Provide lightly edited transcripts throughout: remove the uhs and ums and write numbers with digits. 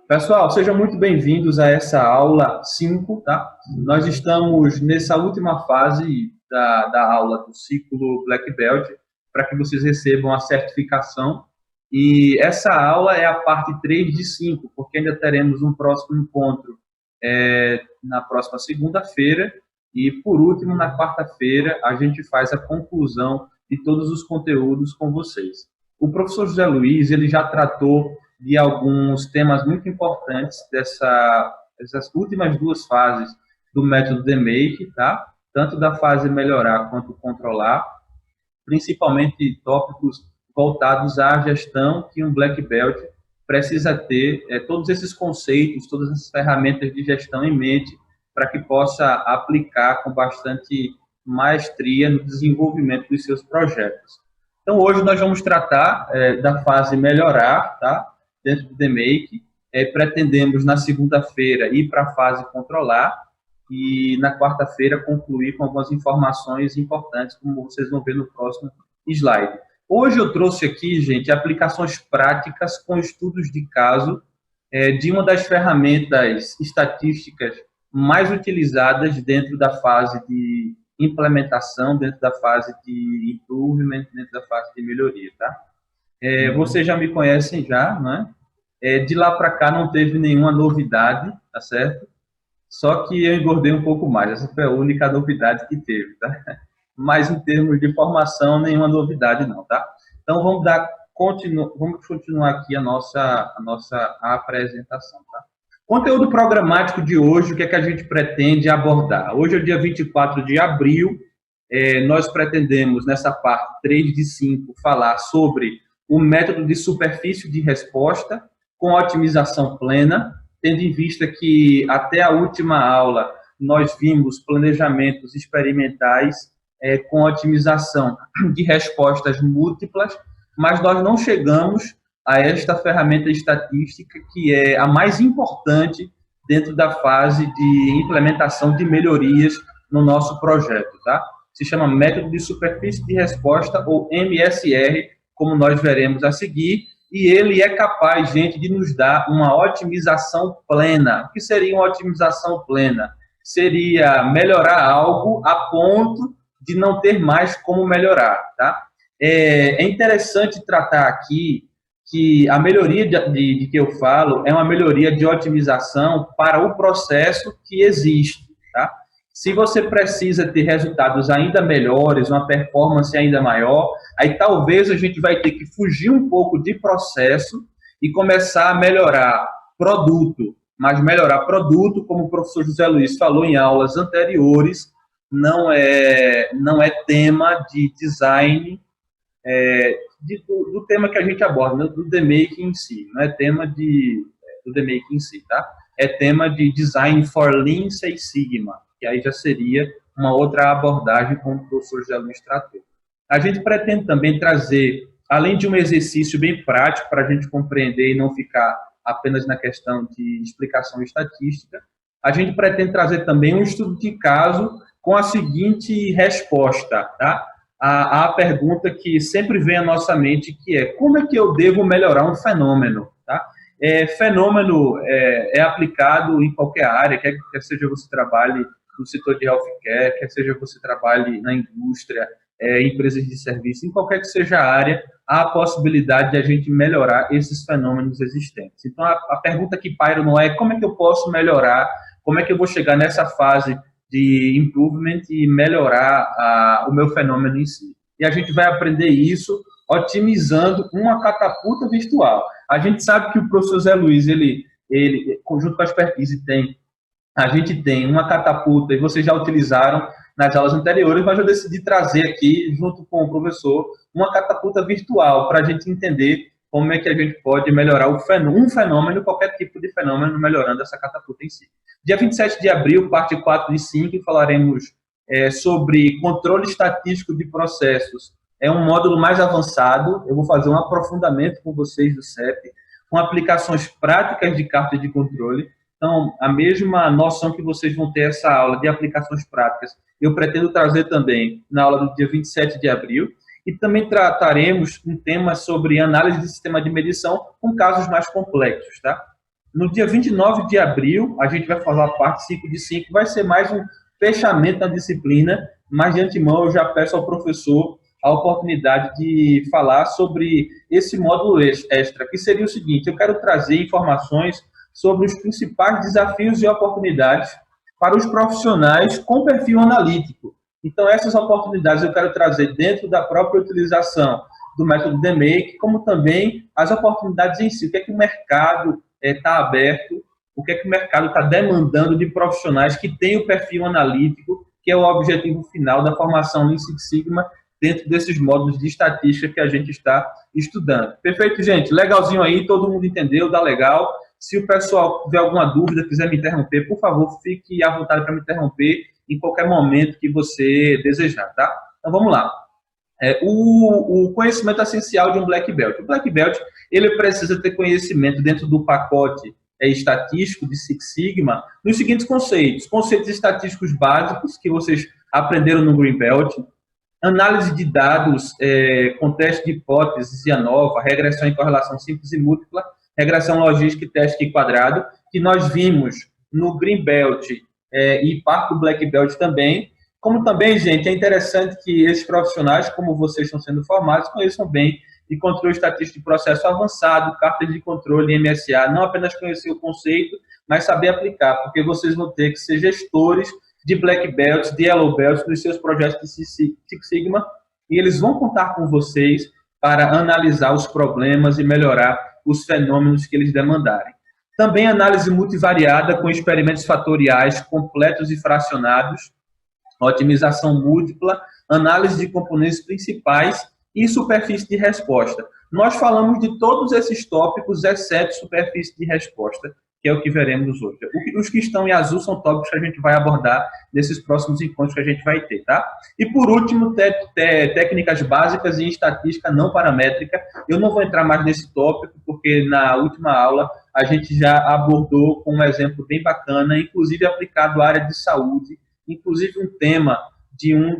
Pessoal, sejam muito bem-vindos a essa aula 5, tá? Nós estamos nessa última fase da aula do ciclo Black Belt, para que vocês recebam a certificação. E essa aula é a parte 3 de 5, porque ainda teremos um próximo encontro na próxima segunda-feira. E, por último, na quarta-feira, a gente faz a conclusão de todos os conteúdos com vocês. O professor José Luiz, ele já tratou de alguns temas muito importantes dessas últimas duas fases do método DMAIC, tá? Tanto da fase melhorar quanto controlar, principalmente tópicos voltados à gestão que um Black Belt precisa ter, todos esses conceitos, todas essas ferramentas de gestão em mente, para que possa aplicar com bastante maestria no desenvolvimento dos seus projetos. Então, hoje nós vamos tratar da fase melhorar, tá? Dentro do DMAIC. Pretendemos, na segunda-feira, ir para a fase controlar e, na quarta-feira, concluir com algumas informações importantes, como vocês vão ver no próximo slide. Hoje eu trouxe aqui, gente, aplicações práticas com estudos de caso de uma das ferramentas estatísticas mais utilizadas dentro da fase de implementação, dentro da fase de improvement, dentro da fase de melhoria, tá? Vocês já me conhecem já, né? De lá para cá não teve nenhuma novidade, tá certo? Só que eu engordei um pouco mais, essa foi a única novidade que teve, tá? Mas em termos de formação, nenhuma novidade não, tá? Então vamos continuar aqui a nossa apresentação, tá? Conteúdo programático de hoje, o que é que a gente pretende abordar? Hoje é o dia 24 de abril, nós pretendemos, nessa parte 3 de 5, falar sobre o método de superfície de resposta com otimização plena, tendo em vista que até a última aula nós vimos planejamentos experimentais com otimização de respostas múltiplas, mas nós não chegamos a esta ferramenta estatística que é a mais importante dentro da fase de implementação de melhorias no nosso projeto, tá? Se chama método de superfície de resposta, ou MSR, como nós veremos a seguir, e ele é capaz, gente, de nos dar uma otimização plena. O que seria uma otimização plena? Seria melhorar algo a ponto de não ter mais como melhorar, tá? É interessante tratar aqui que a melhoria de que eu falo é uma melhoria de otimização para o processo que existe, tá? Se você precisa ter resultados ainda melhores, uma performance ainda maior, aí talvez a gente vai ter que fugir um pouco de processo e começar a melhorar produto. Mas melhorar produto, como o professor José Luiz falou em aulas anteriores, não é tema de design, do tema que a gente aborda, do DMAIC em si, não é tema do DMAIC em si, tá? É tema de Design for Lean Six Sigma, que aí já seria uma outra abordagem, como o professor José Luiz tratou. A gente pretende também trazer, além de um exercício bem prático para a gente compreender e não ficar apenas na questão de explicação estatística, a gente pretende trazer também um estudo de caso com a seguinte resposta, tá? A pergunta que sempre vem à nossa mente, que é: como é que eu devo melhorar um fenômeno? Tá? Fenômeno é aplicado em qualquer área, quer seja você trabalhe no setor de healthcare, quer seja você trabalhe na indústria, empresas de serviço, em qualquer que seja a área, há a possibilidade de a gente melhorar esses fenômenos existentes. Então, a pergunta que paira não é como é que eu posso melhorar, como é que eu vou chegar nessa fase de improvement e melhorar o meu fenômeno em si. E a gente vai aprender isso otimizando uma catapulta virtual. A gente sabe que o professor Zé Luiz, ele junto com a expertise, a gente tem uma catapulta, e vocês já utilizaram nas aulas anteriores, mas eu decidi trazer aqui, junto com o professor, uma catapulta virtual, para a gente entender como é que a gente pode melhorar um fenômeno, qualquer tipo de fenômeno, melhorando essa catapulta em si. Dia 27 de abril, parte 4 de 5, falaremos sobre controle estatístico de processos. É um módulo mais avançado, eu vou fazer um aprofundamento com vocês do CEP, com aplicações práticas de carta de controle. Então, a mesma noção que vocês vão ter essa aula de aplicações práticas, eu pretendo trazer também na aula do dia 27 de abril. E também trataremos um tema sobre análise de sistema de medição com casos mais complexos, tá? No dia 29 de abril, a gente vai falar a parte 5 de 5, vai ser mais um fechamento da disciplina, mas de antemão eu já peço ao professor a oportunidade de falar sobre esse módulo extra, que seria o seguinte: eu quero trazer informações sobre os principais desafios e oportunidades para os profissionais com perfil analítico. Então, essas oportunidades eu quero trazer dentro da própria utilização do método DMake, como também as oportunidades em si. O que é que o mercado está aberto, o que é que o mercado está demandando de profissionais que têm o perfil analítico, que é o objetivo final da formação Lean Six Sigma, dentro desses módulos de estatística que a gente está estudando. Perfeito, gente? Legalzinho aí, todo mundo entendeu, dá legal. Se o pessoal tiver alguma dúvida, quiser me interromper, por favor, fique à vontade para me interromper em qualquer momento que você desejar, tá? Então, vamos lá. O conhecimento essencial de um Black Belt. O Black Belt, ele precisa ter conhecimento dentro do pacote estatístico de Six Sigma nos seguintes conceitos. Conceitos estatísticos básicos que vocês aprenderam no Green Belt, análise de dados com teste de hipóteses e ANOVA, regressão em correlação simples e múltipla, regressão logística e teste quadrado, que nós vimos no Green Belt e parte do Black Belt também. Como também, gente, é interessante que esses profissionais, como vocês estão sendo formados, conheçam bem de controle estatístico de processo avançado, cartas de controle, MSA, não apenas conhecer o conceito, mas saber aplicar, porque vocês vão ter que ser gestores de Black Belts, de Yellow Belts, dos seus projetos de Six Sigma, e eles vão contar com vocês para analisar os problemas e melhorar os fenômenos que eles demandarem. Também análise multivariada com experimentos fatoriais completos e fracionados, otimização múltipla, análise de componentes principais e superfície de resposta. Nós falamos de todos esses tópicos, exceto superfície de resposta, que é o que veremos hoje. Os que estão em azul são tópicos que a gente vai abordar nesses próximos encontros que a gente vai ter, tá? E por último, técnicas básicas em estatística não paramétrica. Eu não vou entrar mais nesse tópico, porque na última aula a gente já abordou com um exemplo bem bacana, inclusive aplicado à área de saúde, inclusive um tema de um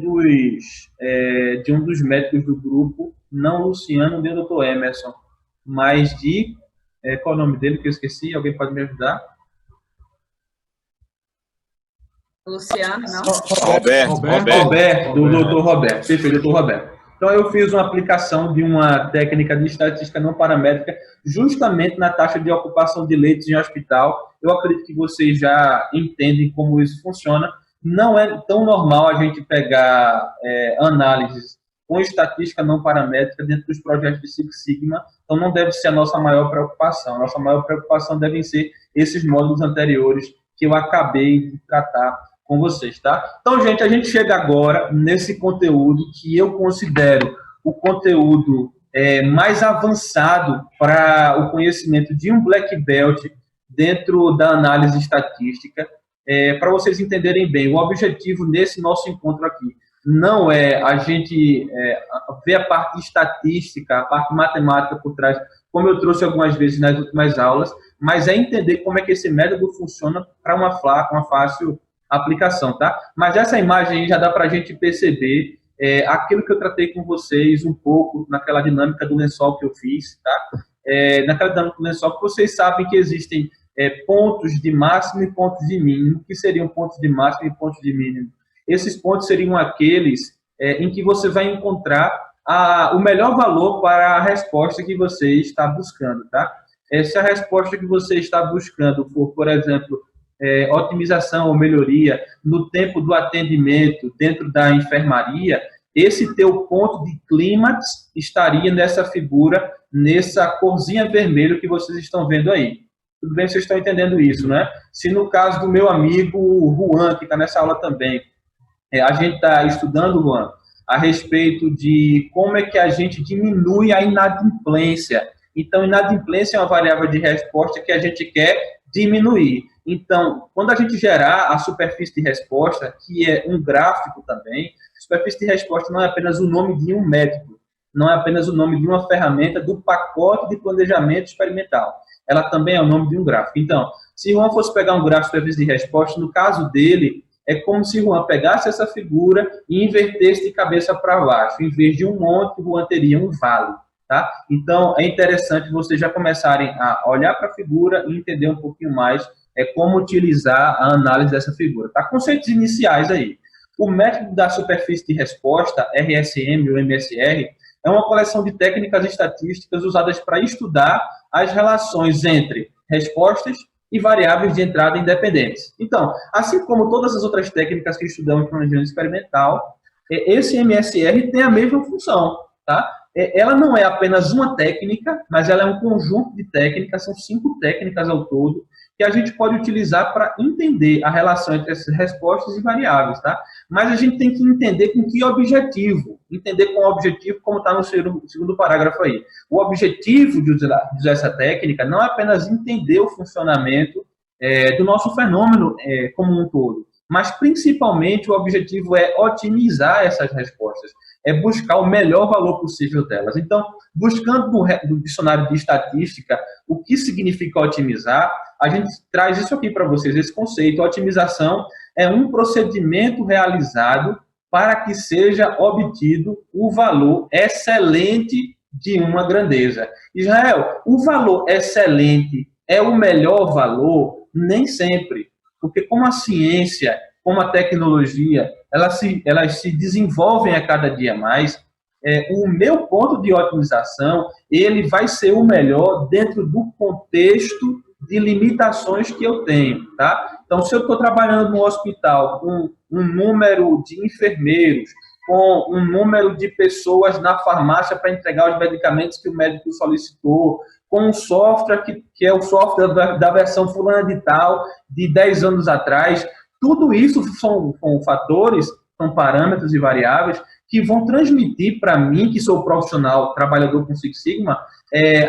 dos médicos do grupo, não Luciano nem o Dr. Emerson, mas de... qual é o nome dele que eu esqueci? Alguém pode me ajudar? Luciano, não? Roberto, do Dr. Roberto. Perfeito, Dr. Roberto. Então, eu fiz uma aplicação de uma técnica de estatística não paramétrica justamente na taxa de ocupação de leitos em hospital. Eu acredito que vocês já entendem como isso funciona. Não é tão normal a gente pegar análises com estatística não paramétrica dentro dos projetos de Six Sigma, então não deve ser a nossa maior preocupação. A nossa maior preocupação devem ser esses módulos anteriores que eu acabei de tratar com vocês, tá? Então, gente, a gente chega agora nesse conteúdo que eu considero o conteúdo mais avançado para o conhecimento de um Black Belt dentro da análise estatística. Para vocês entenderem bem, o objetivo nesse nosso encontro aqui não é a gente ver a parte estatística, a parte matemática por trás, como eu trouxe algumas vezes nas últimas aulas, mas é entender como é que esse método funciona para uma fácil aplicação, tá? Mas essa imagem aí já dá para a gente perceber aquilo que eu tratei com vocês um pouco naquela dinâmica do lençol que eu fiz, tá? Naquela dinâmica do lençol que vocês sabem que existem pontos de máximo e pontos de mínimo. Que seriam pontos de máximo e pontos de mínimo? Esses pontos seriam aqueles em que você vai encontrar o melhor valor para a resposta que você está buscando, tá? Se a resposta que você está buscando for, por exemplo, otimização ou melhoria no tempo do atendimento dentro da enfermaria, esse teu ponto de clímax estaria nessa figura, nessa corzinha vermelha que vocês estão vendo aí. Tudo bem, vocês estão entendendo isso, né? Se no caso do meu amigo Juan, que está nessa aula também, a gente está estudando, Juan, a respeito de como é que a gente diminui a inadimplência. Então, inadimplência é uma variável de resposta que a gente quer diminuir. Então, quando a gente gerar a superfície de resposta, que é um gráfico também, superfície de resposta não é apenas o nome de um método, não é apenas o nome de uma ferramenta do pacote de planejamento experimental. Ela também é o nome de um gráfico. Então, se Juan fosse pegar um gráfico de superfície de resposta, no caso dele, é como se Juan pegasse essa figura e invertesse de cabeça para baixo. Em vez de um monte, Juan teria um vale. tá? Então, é interessante vocês já começarem a olhar para a figura e entender um pouquinho mais como utilizar a análise dessa figura, tá? Conceitos iniciais aí. O método da superfície de resposta, RSM ou MSR, é uma coleção de técnicas estatísticas usadas para estudar as relações entre respostas e variáveis de entrada independentes. Então, assim como todas as outras técnicas que estudamos no planejamento experimental, esse MSR tem a mesma função, tá? Ela não é apenas uma técnica, mas ela é um conjunto de técnicas, são 5 técnicas ao todo, que a gente pode utilizar para entender a relação entre essas respostas e variáveis, tá? Mas a gente tem que entender com que objetivo, entender com o objetivo, como está no segundo parágrafo aí. O objetivo de usar essa técnica não é apenas entender o funcionamento do nosso fenômeno como um todo, mas principalmente o objetivo é otimizar essas respostas, é buscar o melhor valor possível delas. Então, buscando no dicionário de estatística o que significa otimizar, a gente traz isso aqui para vocês, esse conceito. A otimização é um procedimento realizado para que seja obtido o valor excelente de uma grandeza. Israel, o valor excelente é o melhor valor? Nem sempre, porque como a ciência, como a tecnologia, elas se desenvolvem a cada dia mais, o meu ponto de otimização, ele vai ser o melhor dentro do contexto de limitações que eu tenho, tá? Então, se eu estou trabalhando no hospital com um número de enfermeiros, com um número de pessoas na farmácia para entregar os medicamentos que o médico solicitou, com um software que é o software da versão fulana de tal, de 10 anos atrás, tudo isso são fatores, são parâmetros e variáveis que vão transmitir para mim, que sou profissional, trabalhador com Six Sigma,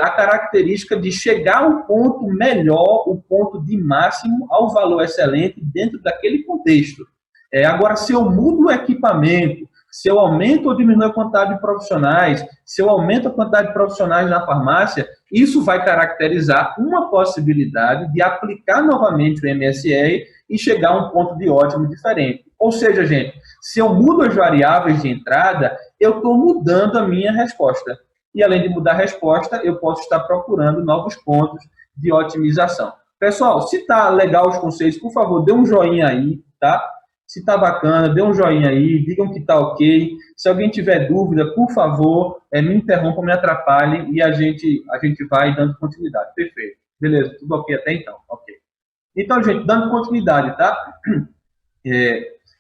a característica de chegar ao ponto melhor, o ponto de máximo, ao valor excelente dentro daquele contexto. Agora, se eu mudo o equipamento, se eu aumento ou diminuo a quantidade de profissionais, se eu aumento a quantidade de profissionais na farmácia, isso vai caracterizar uma possibilidade de aplicar novamente o MSR e chegar a um ponto de ótimo diferente. Ou seja, gente, se eu mudo as variáveis de entrada, eu estou mudando a minha resposta. E além de mudar a resposta, eu posso estar procurando novos pontos de otimização. Pessoal, se está legal os conceitos, por favor, dê um joinha aí, tá? Se está bacana, dê um joinha aí, digam que está ok. Se alguém tiver dúvida, por favor, me interrompam, me atrapalhem e a gente vai dando continuidade. Perfeito. Beleza, tudo ok até então? Ok. Então, gente, dando continuidade, tá?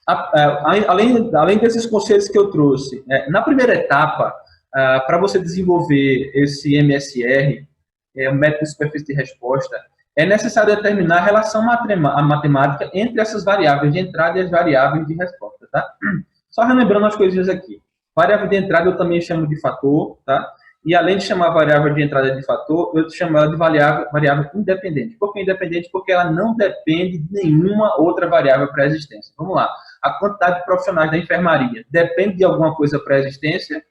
Além desses conceitos que eu trouxe, na primeira etapa, para você desenvolver esse MSR, o método de superfície de resposta, é necessário determinar a relação matemática entre essas variáveis de entrada e as variáveis de resposta, tá? Só relembrando as coisinhas aqui. Variável de entrada eu também chamo de fator, tá? E além de chamar a variável de entrada de fator, eu chamo ela de variável independente. Por que independente? Porque ela não depende de nenhuma outra variável pré-existência. Vamos lá. A quantidade de profissionais da enfermaria depende de alguma coisa pré-existência?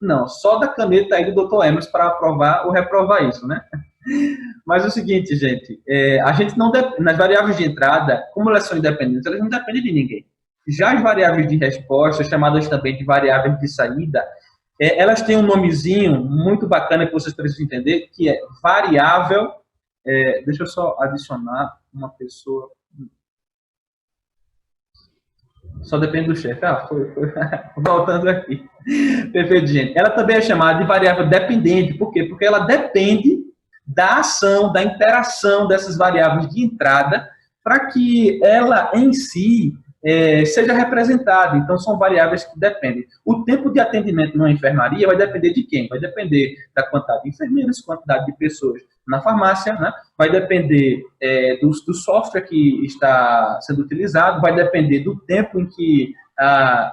Não, só da caneta aí do Dr. Emerson para aprovar ou reprovar isso, né? Mas é o seguinte, gente, a gente não nas variáveis de entrada, como elas são independentes, elas não dependem de ninguém. Já as variáveis de resposta, chamadas também de variáveis de saída, elas têm um nomezinho muito bacana que vocês precisam entender, que é variável. Deixa eu só adicionar uma pessoa. Só depende do chefe. Foi. Voltando aqui. Perfeito, gente. Ela também é chamada de variável dependente. Por quê? Porque ela depende da ação, da interação dessas variáveis de entrada para que ela em si seja representada. Então, são variáveis que dependem. O tempo de atendimento numa enfermaria vai depender de quem? Vai depender da quantidade de enfermeiros, quantidade de pessoas na farmácia, né? Vai depender do software que está sendo utilizado, vai depender do tempo em que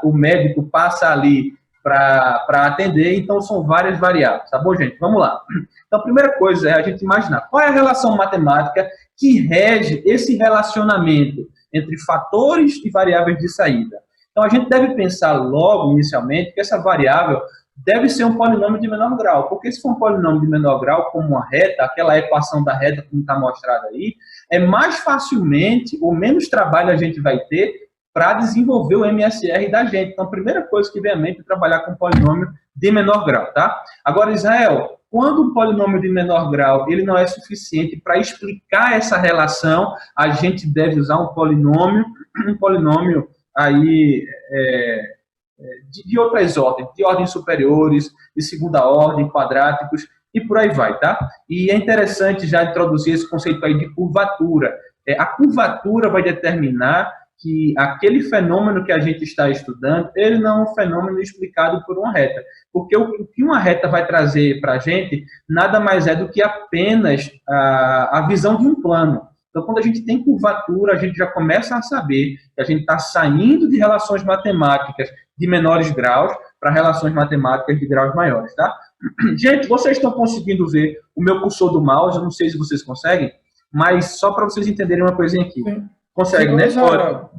o médico passa ali para atender. Então, são várias variáveis, tá bom, gente? Vamos lá. Então, a primeira coisa é a gente imaginar qual é a relação matemática que rege esse relacionamento entre fatores e variáveis de saída. Então, a gente deve pensar logo, inicialmente, que essa variável deve ser um polinômio de menor grau, porque se for um polinômio de menor grau, como uma reta, aquela equação da reta como está mostrada aí, mais facilmente, ou menos trabalho a gente vai ter para desenvolver o MSR da gente. Então, a primeira coisa que vem à mente é trabalhar com polinômio de menor grau, tá? Agora, Israel, quando o polinômio de menor grau ele não é suficiente para explicar essa relação, a gente deve usar um polinômio aí de outras ordens, de ordens superiores, de segunda ordem, quadráticos, e por aí vai, tá? E é interessante já introduzir esse conceito aí de curvatura. A curvatura vai determinar que aquele fenômeno que a gente está estudando, ele não é um fenômeno explicado por uma reta. Porque o que uma reta vai trazer para a gente, nada mais é do que apenas a visão de um plano. Então, quando a gente tem curvatura, a gente já começa a saber que a gente está saindo de relações matemáticas de menores graus para relações matemáticas de graus maiores, tá? Gente, vocês estão conseguindo ver o meu cursor do mouse? Eu não sei se vocês conseguem, mas só para vocês entenderem uma coisinha aqui. Sim. Consegue, né?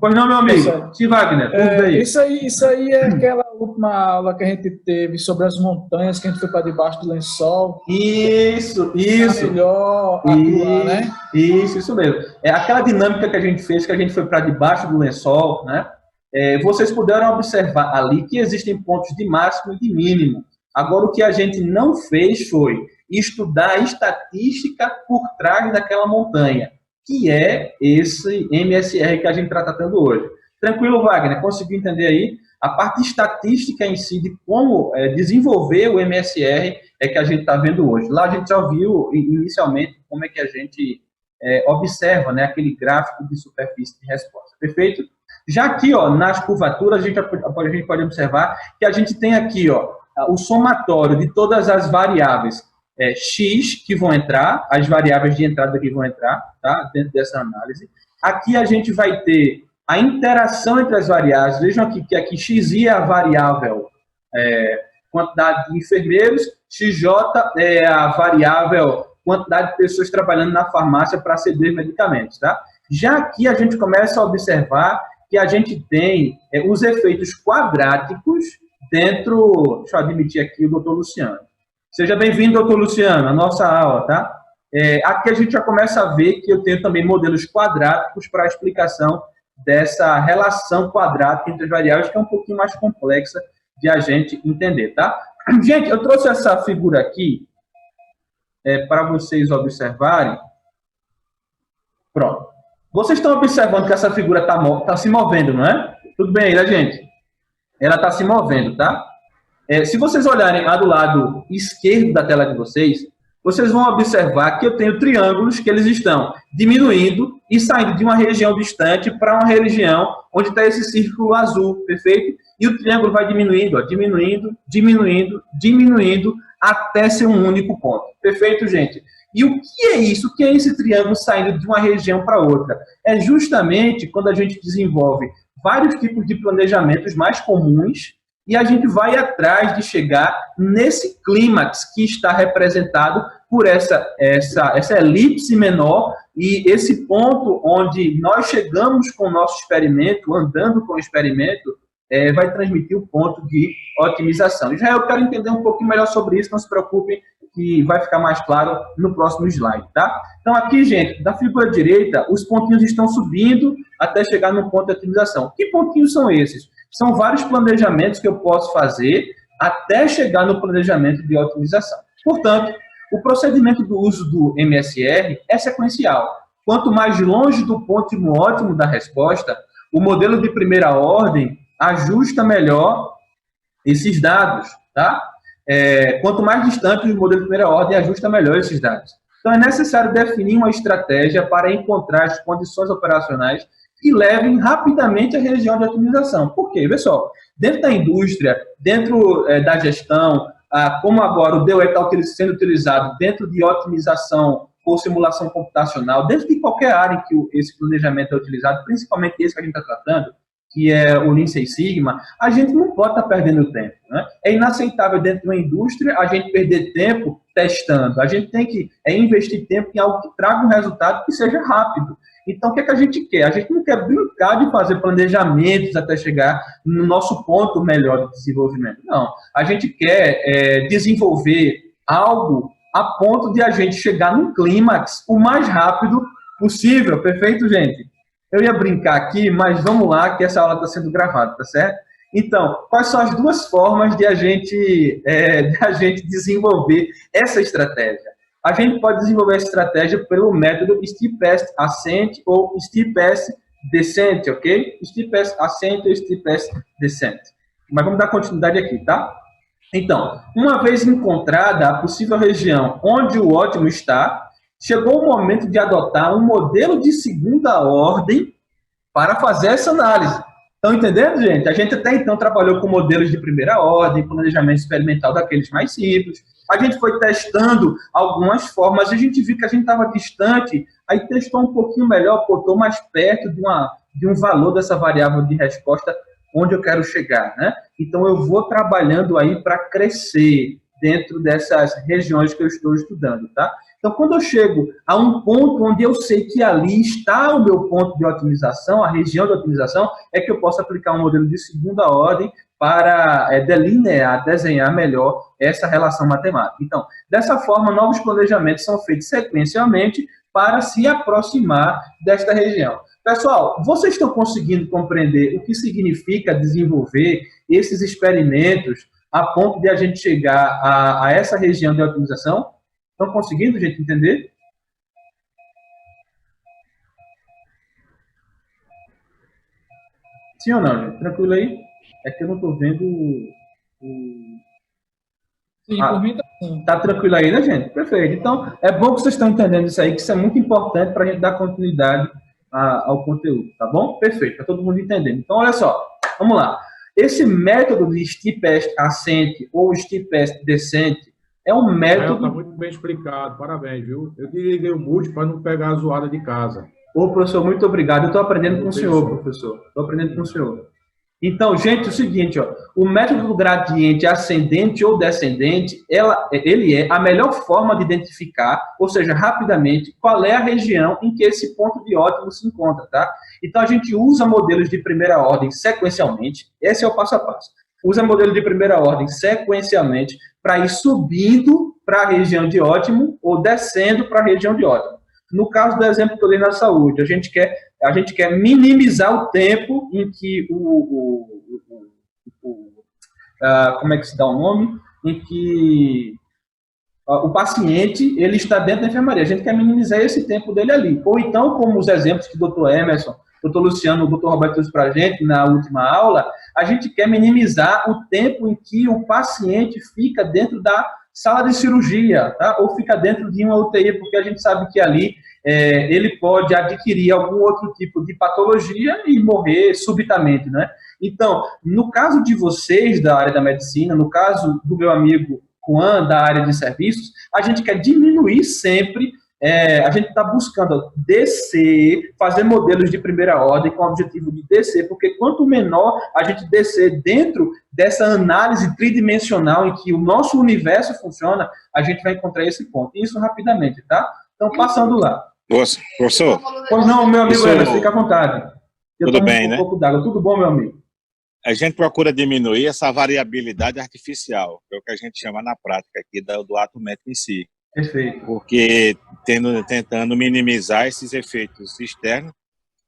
Pois não, meu amigo? Sim, Wagner, tudo aí. Isso aí é aquela última aula que a gente teve sobre as montanhas, que a gente foi para debaixo do lençol. Isso. Melhor atuar, né? Isso mesmo. É aquela dinâmica que a gente fez, que a gente foi para debaixo do lençol, né? Vocês puderam observar ali que existem pontos de máximo e de mínimo. Agora, o que a gente não fez foi estudar a estatística por trás daquela montanha, que é esse MSR que a gente está tratando hoje. Tranquilo, Wagner? Conseguiu entender aí? A parte estatística em si, de como desenvolver o MSR, é que a gente está vendo hoje. Lá a gente já viu, inicialmente, como é que a gente observa, né, aquele gráfico de superfície de resposta. Perfeito? Já aqui, ó, nas curvaturas, a gente pode observar que a gente tem aqui, ó, o somatório de todas as variáveis X que vão entrar, as variáveis de entrada que vão entrar, tá? Dentro dessa análise. Aqui a gente vai ter a interação entre as variáveis. Vejam aqui que aqui XI é a variável quantidade de enfermeiros, XJ é a variável quantidade de pessoas trabalhando na farmácia para ceder medicamentos, tá? Já aqui a gente começa a observar que a gente tem os efeitos quadráticos dentro... Deixa eu admitir aqui o doutor Luciano. Seja bem-vindo, doutor Luciano, à nossa aula, tá? Aqui a gente já começa a ver que eu tenho também modelos quadráticos para a explicação dessa relação quadrática entre as variáveis, que é um pouquinho mais complexa de a gente entender, tá? Gente, eu trouxe essa figura aqui para vocês observarem. Pronto. Vocês estão observando que essa figura está se movendo, não é? Tudo bem aí, né, gente? Ela está se movendo, tá? Se vocês olharem lá do lado esquerdo da tela de vocês, vocês vão observar que eu tenho triângulos que eles estão diminuindo e saindo de uma região distante para uma região onde está esse círculo azul, perfeito? E o triângulo vai diminuindo, ó, diminuindo, até ser um único ponto. Perfeito, gente? E o que é isso? O que é esse triângulo saindo de uma região para outra? É justamente quando a gente desenvolve vários tipos de planejamentos mais comuns e a gente vai atrás de chegar nesse clímax que está representado por essa elipse menor e esse ponto onde nós chegamos com o nosso experimento, andando com o experimento, vai transmitir o ponto de otimização. Israel, eu quero entender um pouquinho melhor sobre isso, não se preocupem, que vai ficar mais claro no próximo slide, tá? Então aqui, gente, da figura direita, os pontinhos estão subindo até chegar no ponto de otimização. Que pontinhos são esses? São vários planejamentos que eu posso fazer até chegar no planejamento de otimização. Portanto, o procedimento do uso do MSR é sequencial. Quanto mais longe do ponto ótimo da resposta, o modelo de primeira ordem ajusta melhor esses dados, tá? Quanto mais distante o modelo de primeira ordem, ajusta melhor esses dados. Então, é necessário definir uma estratégia para encontrar as condições operacionais que levem rapidamente à região de otimização. Por quê? Pessoal, dentro da indústria, dentro da gestão, como agora o DOE está sendo utilizado dentro de otimização por simulação computacional, dentro de qualquer área em que esse planejamento é utilizado, principalmente esse que a gente está tratando, que é o Lean Six Sigma, a gente não pode estar perdendo tempo, né? É inaceitável dentro de uma indústria a gente perder tempo testando. A gente tem que investir tempo em algo que traga um resultado que seja rápido. Então, o que é que a gente quer? A gente não quer brincar de fazer planejamentos até chegar no nosso ponto melhor de desenvolvimento. Não. A gente quer desenvolver algo a ponto de a gente chegar num clímax o mais rápido possível. Perfeito, gente? Eu ia brincar aqui, mas vamos lá, que essa aula está sendo gravada, tá certo? Então, quais são as duas formas de a gente desenvolver essa estratégia? A gente pode desenvolver essa estratégia pelo método steepest ascent ou steepest descent, ok? Steepest ascent ou steepest descent. Mas vamos dar continuidade aqui, tá? Então, uma vez encontrada a possível região onde o ótimo está, chegou o momento de adotar um modelo de segunda ordem para fazer essa análise. Estão entendendo, gente? A gente até então trabalhou com modelos de primeira ordem, planejamento experimental daqueles mais simples. A gente foi testando algumas formas, a gente viu que a gente estava distante, aí testou um pouquinho melhor, botou mais perto de um valor dessa variável de resposta onde eu quero chegar, né? Então, eu vou trabalhando aí para crescer dentro dessas regiões que eu estou estudando, tá? Então, quando eu chego a um ponto onde eu sei que ali está o meu ponto de otimização, a região de otimização, é que eu posso aplicar um modelo de segunda ordem para delinear, desenhar melhor essa relação matemática. Então, dessa forma, novos planejamentos são feitos sequencialmente para se aproximar desta região. Pessoal, vocês estão conseguindo compreender o que significa desenvolver esses experimentos a ponto de a gente chegar a essa região de otimização? Estão conseguindo, gente, entender? Sim ou não, gente? Tranquilo aí? É que eu não estou vendo Sim, por mim tá sim. Tá tranquilo aí, né, gente? Perfeito. Então, é bom que vocês estão entendendo isso aí, que isso é muito importante para a gente dar continuidade ao conteúdo, tá bom? Perfeito, para todo mundo entendendo. Então, olha só, vamos lá. Esse método de steepest ascent ou steepest descent é um método... Está muito bem explicado, parabéns, viu? Eu desliguei o mute para não pegar a zoada de casa. Ô, professor, muito obrigado. Eu estou aprendendo com o senhor, professor. Estou aprendendo com o senhor. Então, gente, é o seguinte, ó, o método do gradiente ascendente ou descendente, ele é a melhor forma de identificar, ou seja, rapidamente, qual é a região em que esse ponto de ótimo se encontra, tá? Então, a gente usa modelos de primeira ordem sequencialmente, esse é o passo a passo. Usa modelo de primeira ordem sequencialmente para ir subindo para a região de ótimo ou descendo para a região de ótimo. No caso do exemplo que eu dei na saúde, a gente quer minimizar o tempo em que como é que se dá o nome? Em que o paciente ele está dentro da enfermaria. A gente quer minimizar esse tempo dele ali. Ou então, como os exemplos que o Dr. Emerson, o Dr. Luciano, o Dr. Roberto trouxe para a gente na última aula, a gente quer minimizar o tempo em que o paciente fica dentro da sala de cirurgia, tá? Ou fica dentro de uma UTI, porque a gente sabe que ali ele pode adquirir algum outro tipo de patologia e morrer subitamente, né? Então, no caso de vocês da área da medicina, no caso do meu amigo Juan, da área de serviços, a gente quer diminuir sempre, a gente está buscando descer, fazer modelos de primeira ordem com o objetivo de descer, porque quanto menor a gente descer dentro dessa análise tridimensional em que o nosso universo funciona, a gente vai encontrar esse ponto. Isso rapidamente, tá? Então, passando lá. Professor? Pois não, meu amigo Emerson, fica à vontade. Tudo bem, né? Um pouco d'água. Tudo bom, meu amigo? A gente procura diminuir essa variabilidade artificial, que é o que a gente chama na prática aqui do ato médico em si. Perfeito. Porque tentando minimizar esses efeitos externos,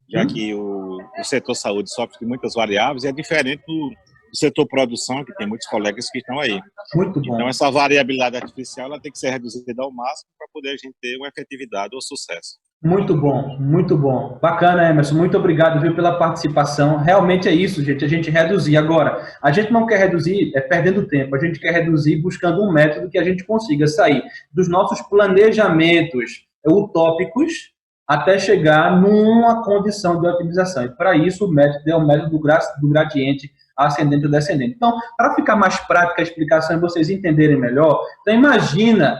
já que o setor saúde sofre de muitas variáveis, e é diferente do setor produção, que tem muitos colegas que estão aí. Muito bom. Então, essa variabilidade artificial ela tem que ser reduzida ao máximo para poder a gente ter uma efetividade ou sucesso. Muito bom, muito bom. Bacana, Emerson. Muito obrigado, viu, pela participação. Realmente é isso, gente. A gente reduzir. Agora, a gente não quer reduzir perdendo tempo. A gente quer reduzir buscando um método que a gente consiga sair dos nossos planejamentos utópicos até chegar numa condição de otimização. E, para isso, o método é o método do gradiente ascendente ou descendente. Então, para ficar mais prática a explicação e vocês entenderem melhor, então imagina,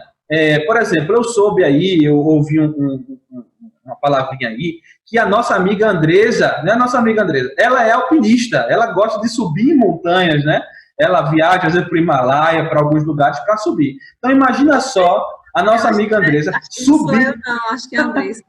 por exemplo, eu soube aí, eu ouvi uma palavrinha aí, que a nossa amiga Andresa, né, ela é alpinista, ela gosta de subir em montanhas, né? Ela viaja, às vezes, para o Himalaia, para alguns lugares para subir. Então, imagina só a nossa amiga Andresa subir... Não, acho que é a Andresa.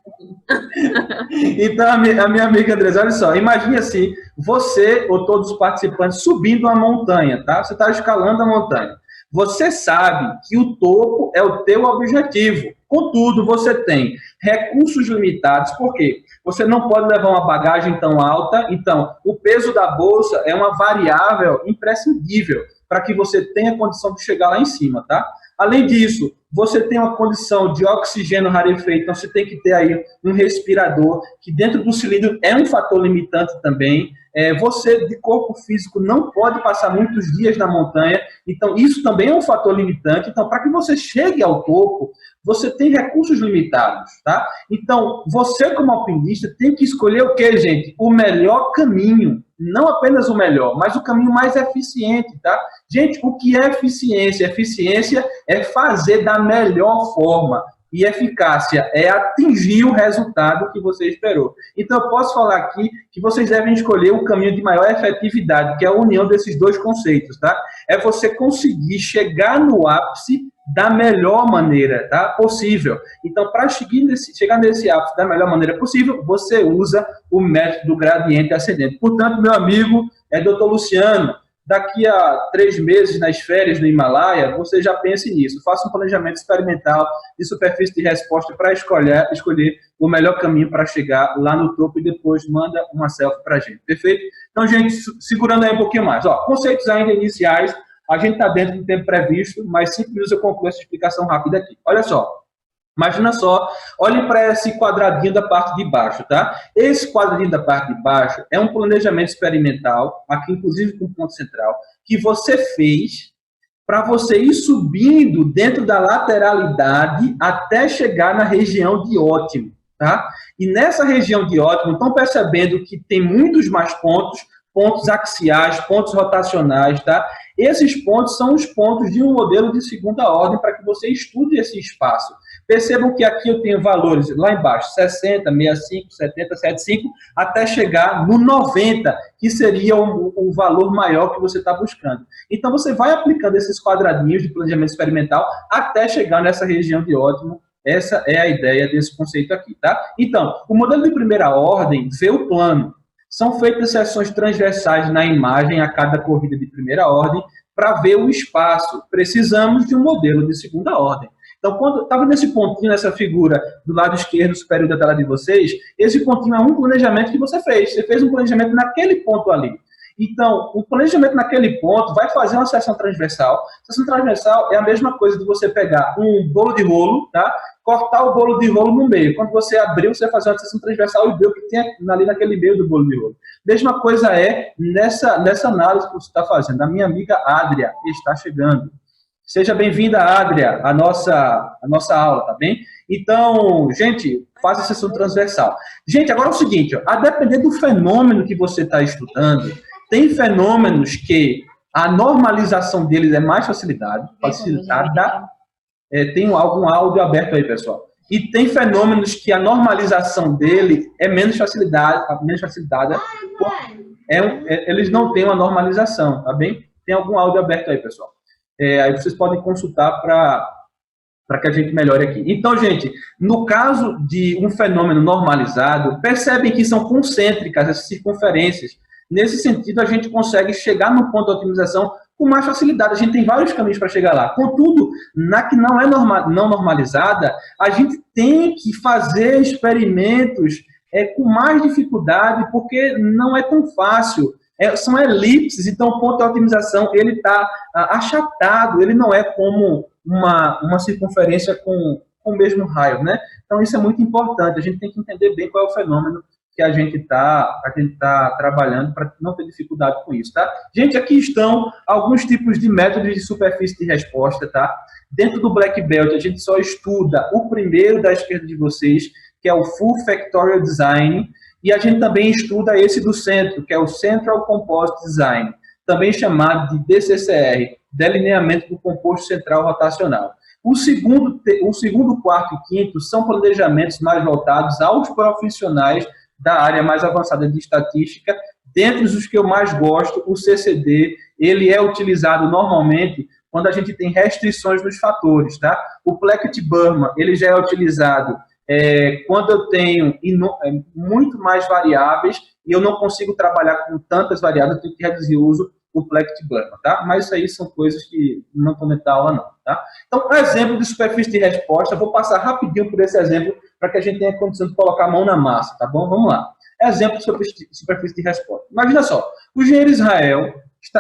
Então, a minha amiga Andresa, olha só, imagine assim, você ou todos os participantes subindo uma montanha, tá? Você está escalando a montanha. Você sabe que o topo é o teu objetivo. Contudo, você tem recursos limitados, porque você não pode levar uma bagagem tão alta, então o peso da bolsa é uma variável imprescindível para que você tenha condição de chegar lá em cima, tá? Além disso, você tem uma condição de oxigênio rarefeito, então você tem que ter aí um respirador, que dentro do cilindro é um fator limitante também. Você, de corpo físico, não pode passar muitos dias na montanha, então isso também é um fator limitante. Então, para que você chegue ao topo, você tem recursos limitados, tá? Então, você como alpinista tem que escolher o quê, gente? O melhor caminho. Não apenas o melhor, mas o caminho mais eficiente, tá? Gente, o que é eficiência? Eficiência é fazer da melhor forma. E eficácia é atingir o resultado que você esperou. Então, eu posso falar aqui que vocês devem escolher o caminho de maior efetividade, que é a união desses dois conceitos, tá? É você conseguir chegar no ápice da melhor maneira, tá? Possível. Então, para chegar nesse ápice da melhor maneira possível, você usa o método do gradiente ascendente. Portanto, meu amigo, Dr. Luciano, daqui a 3 meses, nas férias no Himalaia, você já pense nisso. Faça um planejamento experimental de superfície de resposta para escolher o melhor caminho para chegar lá no topo e depois manda uma selfie para a gente. Perfeito? Então, gente, segurando aí um pouquinho mais. Ó, conceitos ainda iniciais, a gente está dentro do tempo previsto, mas 5 minutos eu concluo essa explicação rápida aqui. Olha só. Imagina só, olhem para esse quadradinho da parte de baixo, tá? Esse quadradinho da parte de baixo é um planejamento experimental, aqui inclusive com ponto central, que você fez para você ir subindo dentro da lateralidade até chegar na região de ótimo, tá? E nessa região de ótimo, estão percebendo que tem muitos mais pontos axiais, pontos rotacionais, tá? Esses pontos são os pontos de um modelo de segunda ordem para que você estude esse espaço. Percebam que aqui eu tenho valores lá embaixo, 60, 65, 70, 75, até chegar no 90, que seria o valor maior que você está buscando. Então, você vai aplicando esses quadradinhos de planejamento experimental até chegar nessa região de ótimo. Essa é a ideia desse conceito aqui, tá? Então, o modelo de primeira ordem vê o plano. São feitas seções transversais na imagem a cada corrida de primeira ordem para ver o espaço. Precisamos de um modelo de segunda ordem. Então, quando estava nesse pontinho, nessa figura do lado esquerdo superior da tela de vocês, esse pontinho é um planejamento que você fez. Você fez um planejamento naquele ponto ali. Então, o planejamento naquele ponto vai fazer uma seção transversal. Seção transversal é a mesma coisa de você pegar um bolo de rolo, tá? Cortar o bolo de rolo no meio. Quando você abriu, você vai fazer uma seção transversal e ver o que tem ali naquele meio do bolo de rolo. Mesma coisa é nessa análise que você está fazendo. A minha amiga Adria está chegando. Seja bem-vinda, Adria, à nossa aula, tá bem? Então, gente, faça a sessão transversal. Gente, agora é o seguinte, ó, a depender do fenômeno que você está estudando, tem fenômenos que a normalização deles é mais facilitada. Tem algum áudio aberto aí, pessoal. E tem fenômenos que a normalização dele é menos facilitada. Eles não têm uma normalização, tá bem? Tem algum áudio aberto aí, pessoal. Aí vocês podem consultar para que a gente melhore aqui. Então, gente, no caso de um fenômeno normalizado, percebem que são concêntricas essas circunferências. Nesse sentido, a gente consegue chegar no ponto de otimização com mais facilidade. A gente tem vários caminhos para chegar lá. Contudo, na que não é não normalizada, a gente tem que fazer experimentos com mais dificuldade, porque não é tão fácil. São elipses, então o ponto de otimização ele está achatado, ele não é como uma circunferência com o mesmo raio, né? Então isso é muito importante, a gente tem que entender bem qual é o fenômeno que a gente tá trabalhando para não ter dificuldade com isso, tá? Gente, aqui estão alguns tipos de métodos de superfície de resposta, tá? Dentro do Black Belt, a gente só estuda o primeiro da esquerda de vocês, que é o Full Factorial Design, e a gente também estuda esse do centro, que é o Central Composite Design, também chamado de DCCR, Delineamento do Composto Central Rotacional. O segundo, quarto e quinto são planejamentos mais voltados aos profissionais da área mais avançada de estatística. Dentre os que eu mais gosto, o CCD, ele é utilizado normalmente quando a gente tem restrições nos fatores, tá? O Pleckett-Burman, ele já é utilizado quando eu tenho muito mais variáveis e eu não consigo trabalhar com tantas variáveis, eu tenho que reduzir o uso. o Plexiglass, tá? Mas isso aí são coisas que não estão dentro da aula, não, tá? Então, exemplo de superfície de resposta, vou passar rapidinho por esse exemplo para que a gente tenha condição de colocar a mão na massa, tá bom? Vamos lá. Exemplo de superfície de resposta. Imagina só, o engenheiro Israel,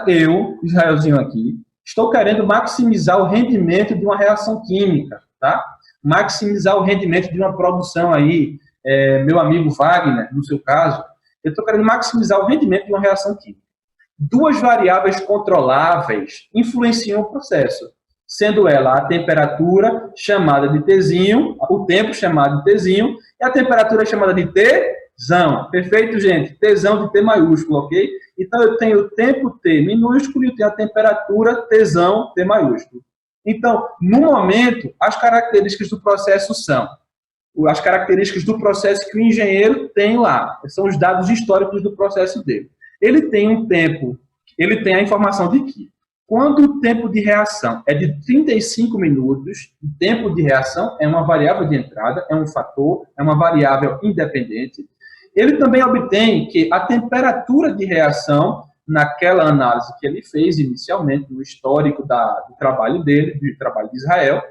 eu, Israelzinho aqui, estou querendo maximizar o rendimento de uma reação química, tá? Maximizar o rendimento de uma produção aí, meu amigo Wagner, no seu caso, eu estou querendo maximizar o rendimento de uma reação química. Duas variáveis controláveis influenciam o processo, sendo ela a temperatura, chamada de Tzinho, o tempo, chamado de Tzinho, e a temperatura, chamada de Tzão. Perfeito, gente? Tzão de T maiúsculo, ok? Então, eu tenho o tempo T minúsculo e eu tenho a temperatura Tzão, T maiúsculo. Então, no momento, as características do processo são as características do processo que o engenheiro tem lá. São os dados históricos do processo dele. Ele tem um tempo, ele tem a informação de que quando o tempo de reação é de 35 minutos, o tempo de reação é uma variável de entrada, é um fator, é uma variável independente. Ele também obtém que a temperatura de reação, naquela análise que ele fez inicialmente, no histórico do trabalho dele, do trabalho de Israel,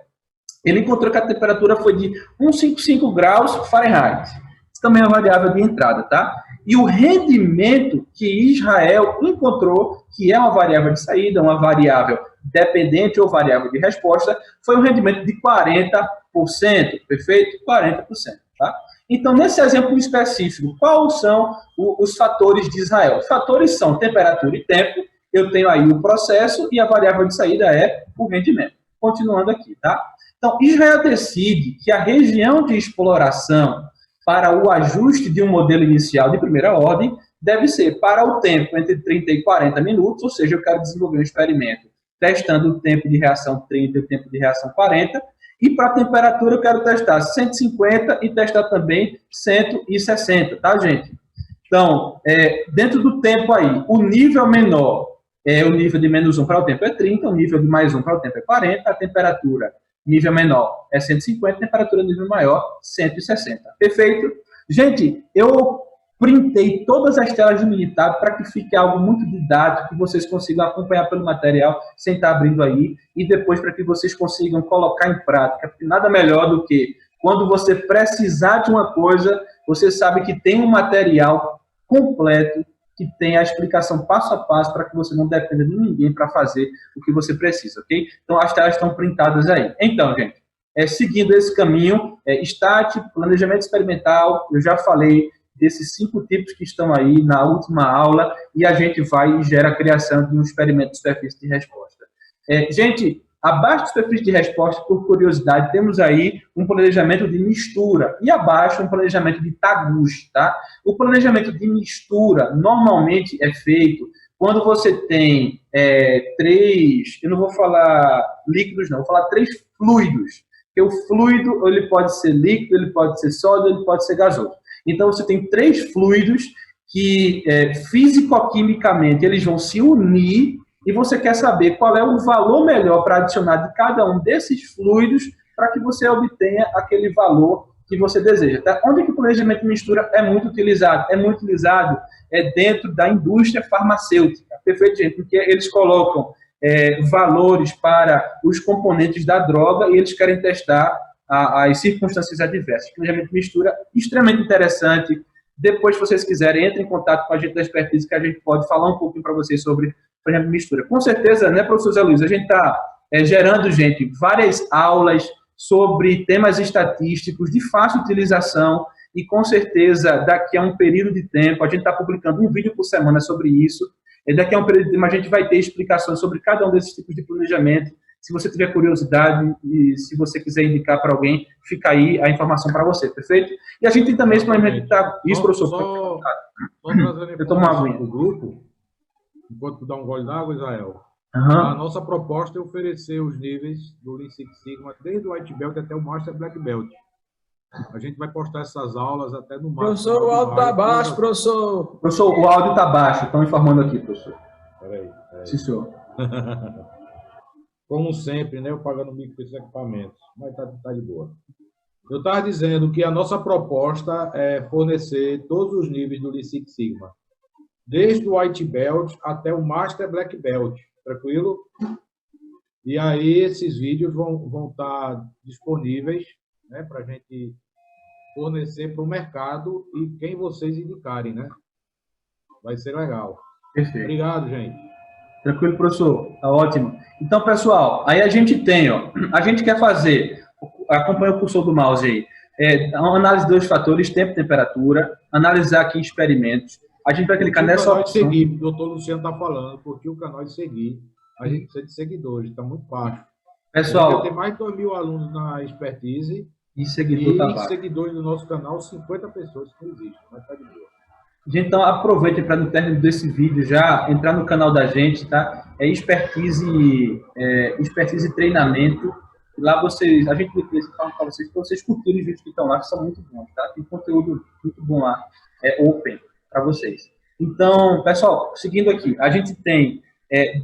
ele encontrou que a temperatura foi de 155 graus Fahrenheit. Isso também é uma variável de entrada, tá? E o rendimento que Israel encontrou, que é uma variável de saída, uma variável dependente ou variável de resposta, foi um rendimento de 40%, perfeito? 40%, tá? Então, nesse exemplo específico, quais são os fatores de Israel? Os fatores são temperatura e tempo, eu tenho aí o processo e a variável de saída é o rendimento. Continuando aqui, tá? Então, Israel decide que a região de exploração para o ajuste de um modelo inicial de primeira ordem deve ser para o tempo entre 30 e 40 minutos, ou seja, eu quero desenvolver um experimento testando o tempo de reação 30 e o tempo de reação 40, e para a temperatura eu quero testar 150 e testar também 160, tá, gente? Então, dentro do tempo aí, o nível menor o nível de menos 1 para o tempo é 30, o nível de mais 1 para o tempo é 40, a temperatura nível menor é 150, temperatura nível maior 160. Perfeito? Gente, eu printei todas as telas do Minitab para que fique algo muito didático, que vocês consigam acompanhar pelo material sem estar abrindo aí, e depois para que vocês consigam colocar em prática, porque nada melhor do que quando você precisar de uma coisa, você sabe que tem um material completo, que tem a explicação passo a passo para que você não dependa de ninguém para fazer o que você precisa, ok? Então, as telas estão printadas aí. Então, gente, seguindo esse caminho, STAT, planejamento experimental, eu já falei desses 5 tipos que estão aí na última aula, e a gente vai e gera a criação de um experimento de superfície de resposta. Gente, abaixo da superfície de resposta, por curiosidade, temos aí um planejamento de mistura, e abaixo um planejamento de tagus, tá? O planejamento de mistura normalmente é feito quando você tem 3, eu não vou falar líquidos não, vou falar 3 fluidos, porque o fluido ele pode ser líquido, ele pode ser sólido, ele pode ser gasoso. Então você tem 3 fluidos que fisicoquimicamente eles vão se unir, e você quer saber qual é o valor melhor para adicionar de cada um desses fluidos para que você obtenha aquele valor que você deseja. Tá? Onde que o planejamento de mistura é muito utilizado? É muito utilizado dentro da indústria farmacêutica. Perfeito, gente? Porque eles colocam valores para os componentes da droga e eles querem testar as circunstâncias adversas. O planejamento de mistura é extremamente interessante. Depois, se vocês quiserem, entrem em contato com a gente da expertise, que a gente pode falar um pouquinho para vocês sobre planejamento de mistura. Com certeza, né, professor Zé Luiz, a gente está gerando, gente, várias aulas sobre temas estatísticos de fácil utilização, e com certeza, daqui a um período de tempo, a gente está publicando um vídeo por semana sobre isso, e daqui a um período de tempo a gente vai ter explicações sobre cada um desses tipos de planejamento. Se você tiver curiosidade e se você quiser indicar para alguém, fica aí a informação para você, perfeito? E a gente tem também esse planejamento de isso, professor. Só trazendo eu tomo uma aguinha do grupo, enquanto tu dá um gole d'água, Israel. Uhum. A nossa proposta é oferecer os níveis do Lean Six Sigma, desde o White Belt até o Master Black Belt. A gente vai postar essas aulas até no Master. Professor, o áudio está baixo, professor. Professor, o áudio está baixo, estão informando aqui, professor. Peraí. Sim, senhor. Como sempre, né? Eu pagando mico com esses equipamentos, mas tá de boa. Eu estava dizendo que a nossa proposta é fornecer todos os níveis do Lean Six Sigma. desde o White Belt até o Master Black Belt, tranquilo? E aí esses vídeos vão estar disponíveis, né, para a gente fornecer para o mercado e quem vocês indicarem, né? Vai ser legal. Perfeito. Obrigado, gente. Tranquilo, professor. Tá ótimo. Então, pessoal, aí a gente tem, ó, a gente quer fazer, acompanha o cursor do mouse aí, análise de 2 fatores, tempo e temperatura, analisar aqui experimentos. A gente vai clicar nessa opção. Seguir, o doutor Luciano está falando, curtir o canal e seguir. A gente precisa de seguidores, está muito baixo. Pessoal, tem mais de 2.000 alunos na expertise e seguidor tá e baixo. seguidores do nosso canal, 50 pessoas que não existem, mas está de boa. Gente, então aproveite para no término desse vídeo já entrar no canal da gente, tá? É expertise treinamento. E lá vocês, a gente vai falar para vocês curtirem os vídeos que estão lá, que são muito bons, tá? Tem conteúdo muito bom lá, open para vocês. Então, pessoal, seguindo aqui, a gente tem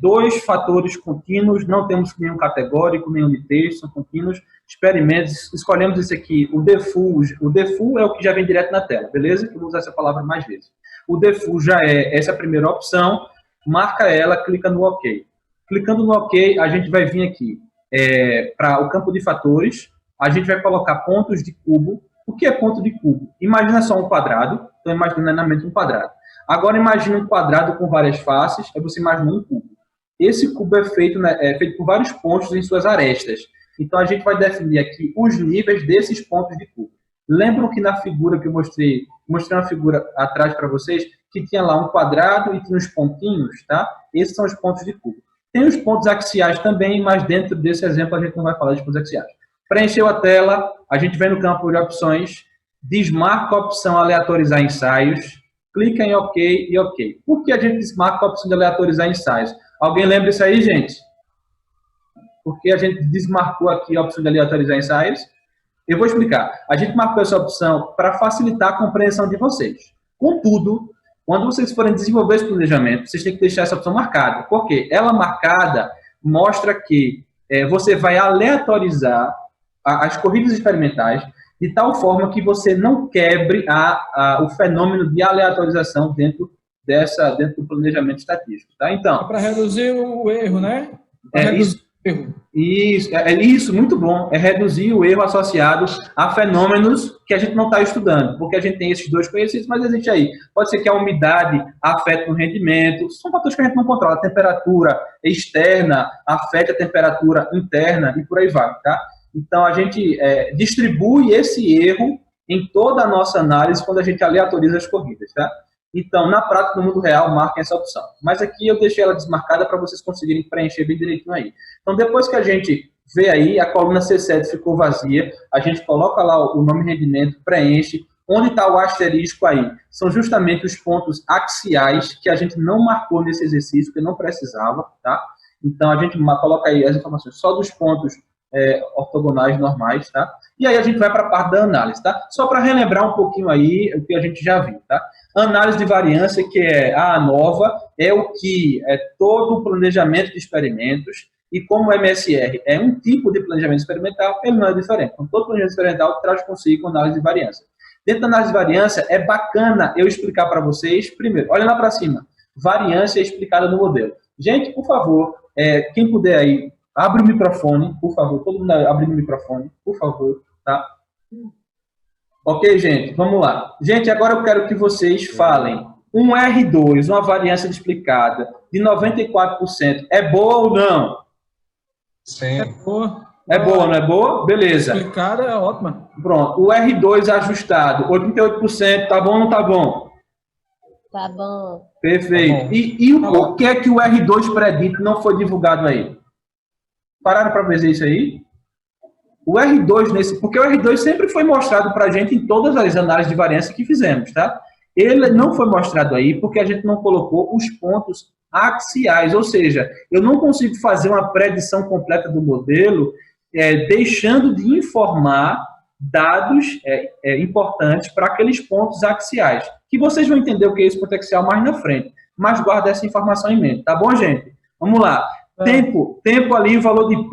2 fatores contínuos, não temos nenhum categórico, nenhum de texto, são contínuos, experimentos, escolhemos esse aqui, o default. O default é o que já vem direto na tela, beleza? Eu vou usar essa palavra mais vezes. O default já é essa primeira opção, marca ela, clica no OK. Clicando no OK, a gente vai vir aqui para o campo de fatores, a gente vai colocar pontos de cubo. O que é ponto de cubo? Imagina só um quadrado, então imagina na mente um quadrado. Agora imagine um quadrado com várias faces, aí você imagina um cubo. Esse cubo é feito por vários pontos em suas arestas. Então a gente vai definir aqui os níveis desses pontos de cubo. Lembram que na figura que eu mostrei uma figura atrás para vocês, que tinha lá um quadrado e tinha os pontinhos, tá? Esses são os pontos de cubo. Tem os pontos axiais também, mas dentro desse exemplo a gente não vai falar de pontos axiais. Preencheu a tela, a gente vem no campo de opções, desmarca a opção aleatorizar ensaios, clica em OK e OK. Por que a gente desmarca a opção de aleatorizar ensaios? Alguém lembra isso aí, gente? Porque a gente desmarcou aqui a opção de aleatorizar ensaios? Eu vou explicar. A gente marcou essa opção para facilitar a compreensão de vocês. Contudo, quando vocês forem desenvolver esse planejamento, vocês têm que deixar essa opção marcada. Por quê? Ela marcada mostra que você vai aleatorizar as corridas experimentais de tal forma que você não quebre o fenômeno de aleatorização dentro do planejamento estatístico. Tá? Então, para reduzir o erro, né? Isso, muito bom. É reduzir o erro associado a fenômenos que a gente não está estudando, porque a gente tem esses 2 conhecidos, mas existe aí. Pode ser que a umidade afete o rendimento, são fatores que a gente não controla. A temperatura externa afeta a temperatura interna e por aí vai, tá? Então, a gente distribui esse erro em toda a nossa análise quando a gente aleatoriza as corridas, tá? Então, na prática, no mundo real, marquem essa opção. Mas aqui eu deixei ela desmarcada para vocês conseguirem preencher bem direitinho aí. Então, depois que a gente vê aí, a coluna C7 ficou vazia, a gente coloca lá o nome rendimento, preenche. Onde está o asterisco aí? São justamente os pontos axiais que a gente não marcou nesse exercício, porque não precisava, tá? Então, a gente coloca aí as informações só dos pontos ortogonais normais, tá? E aí a gente vai para a parte da análise, tá? Só para relembrar um pouquinho aí o que a gente já viu, tá? Análise de variância, que é a nova, é o que é todo o planejamento de experimentos, e como o MSR é um tipo de planejamento experimental, ele não é diferente. Então, todo planejamento experimental traz consigo análise de variância. Dentro da análise de variância, é bacana eu explicar para vocês, primeiro, olha lá para cima, variância explicada no modelo. Gente, por favor, quem puder aí, abre o microfone, por favor, todo mundo abre o microfone, por favor, tá? Ok, gente, vamos lá. Gente, agora eu quero que vocês falem. Um R2, uma variância explicada de 94%, é boa ou não? Sim. É boa. É boa, não é boa? Beleza. Explicada é ótima. Pronto, o R2 ajustado, 88%, tá bom ou não tá bom? Tá bom. Perfeito. Tá bom. E o porquê que o R2 predito não foi divulgado aí? Pararam para ver isso aí? O R2 porque o R2 sempre foi mostrado para a gente em todas as análises de variância que fizemos, tá? Ele não foi mostrado aí porque a gente não colocou os pontos axiais, ou seja, eu não consigo fazer uma predição completa do modelo deixando de informar dados importantes para aqueles pontos axiais, que vocês vão entender o que é esse ponto axial mais na frente, mas guarda essa informação em mente, tá bom, gente? Vamos lá. Tempo ali, o valor de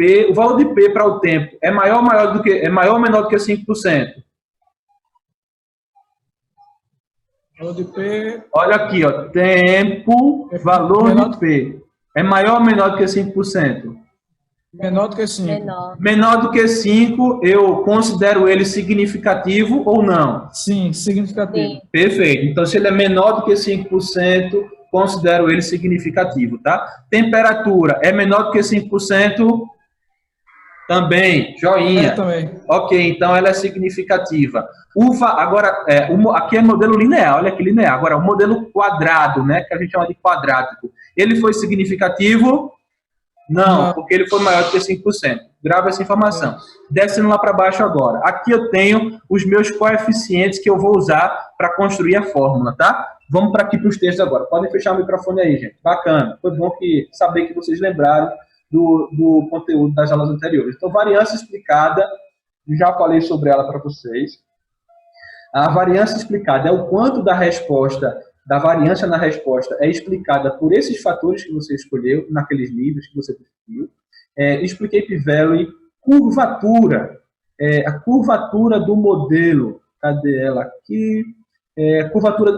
P para o tempo é maior ou menor do que 5%? Valor de P Olha aqui, ó, tempo, valor menor de P. É maior ou menor do que 5%? menor do que 5. Menor. Menor do que 5, eu considero ele significativo ou não? Sim, significativo. Sim. Perfeito. Então, se ele é menor do que 5%, considero ele significativo, tá? Temperatura é menor do que 5%? Também, joinha. Também. Ok, então ela é significativa. Agora, aqui é modelo linear, olha que linear. Agora, o modelo quadrado, né, que a gente chama de quadrático, ele foi significativo? Não, porque ele foi maior do que 5%. Grava essa informação. Descendo lá para baixo agora. Aqui eu tenho os meus coeficientes que eu vou usar para construir a fórmula, tá? Vamos para aqui para os textos agora. Podem fechar o microfone aí, gente. Bacana. Foi bom saber que vocês lembraram do conteúdo das aulas anteriores. Então, variância explicada, já falei sobre ela para vocês. A variância explicada é o quanto da variância na resposta é explicada por esses fatores que você escolheu, naqueles livros que você definiu. Expliquei p-value, curvatura, a curvatura do modelo. Cadê ela aqui?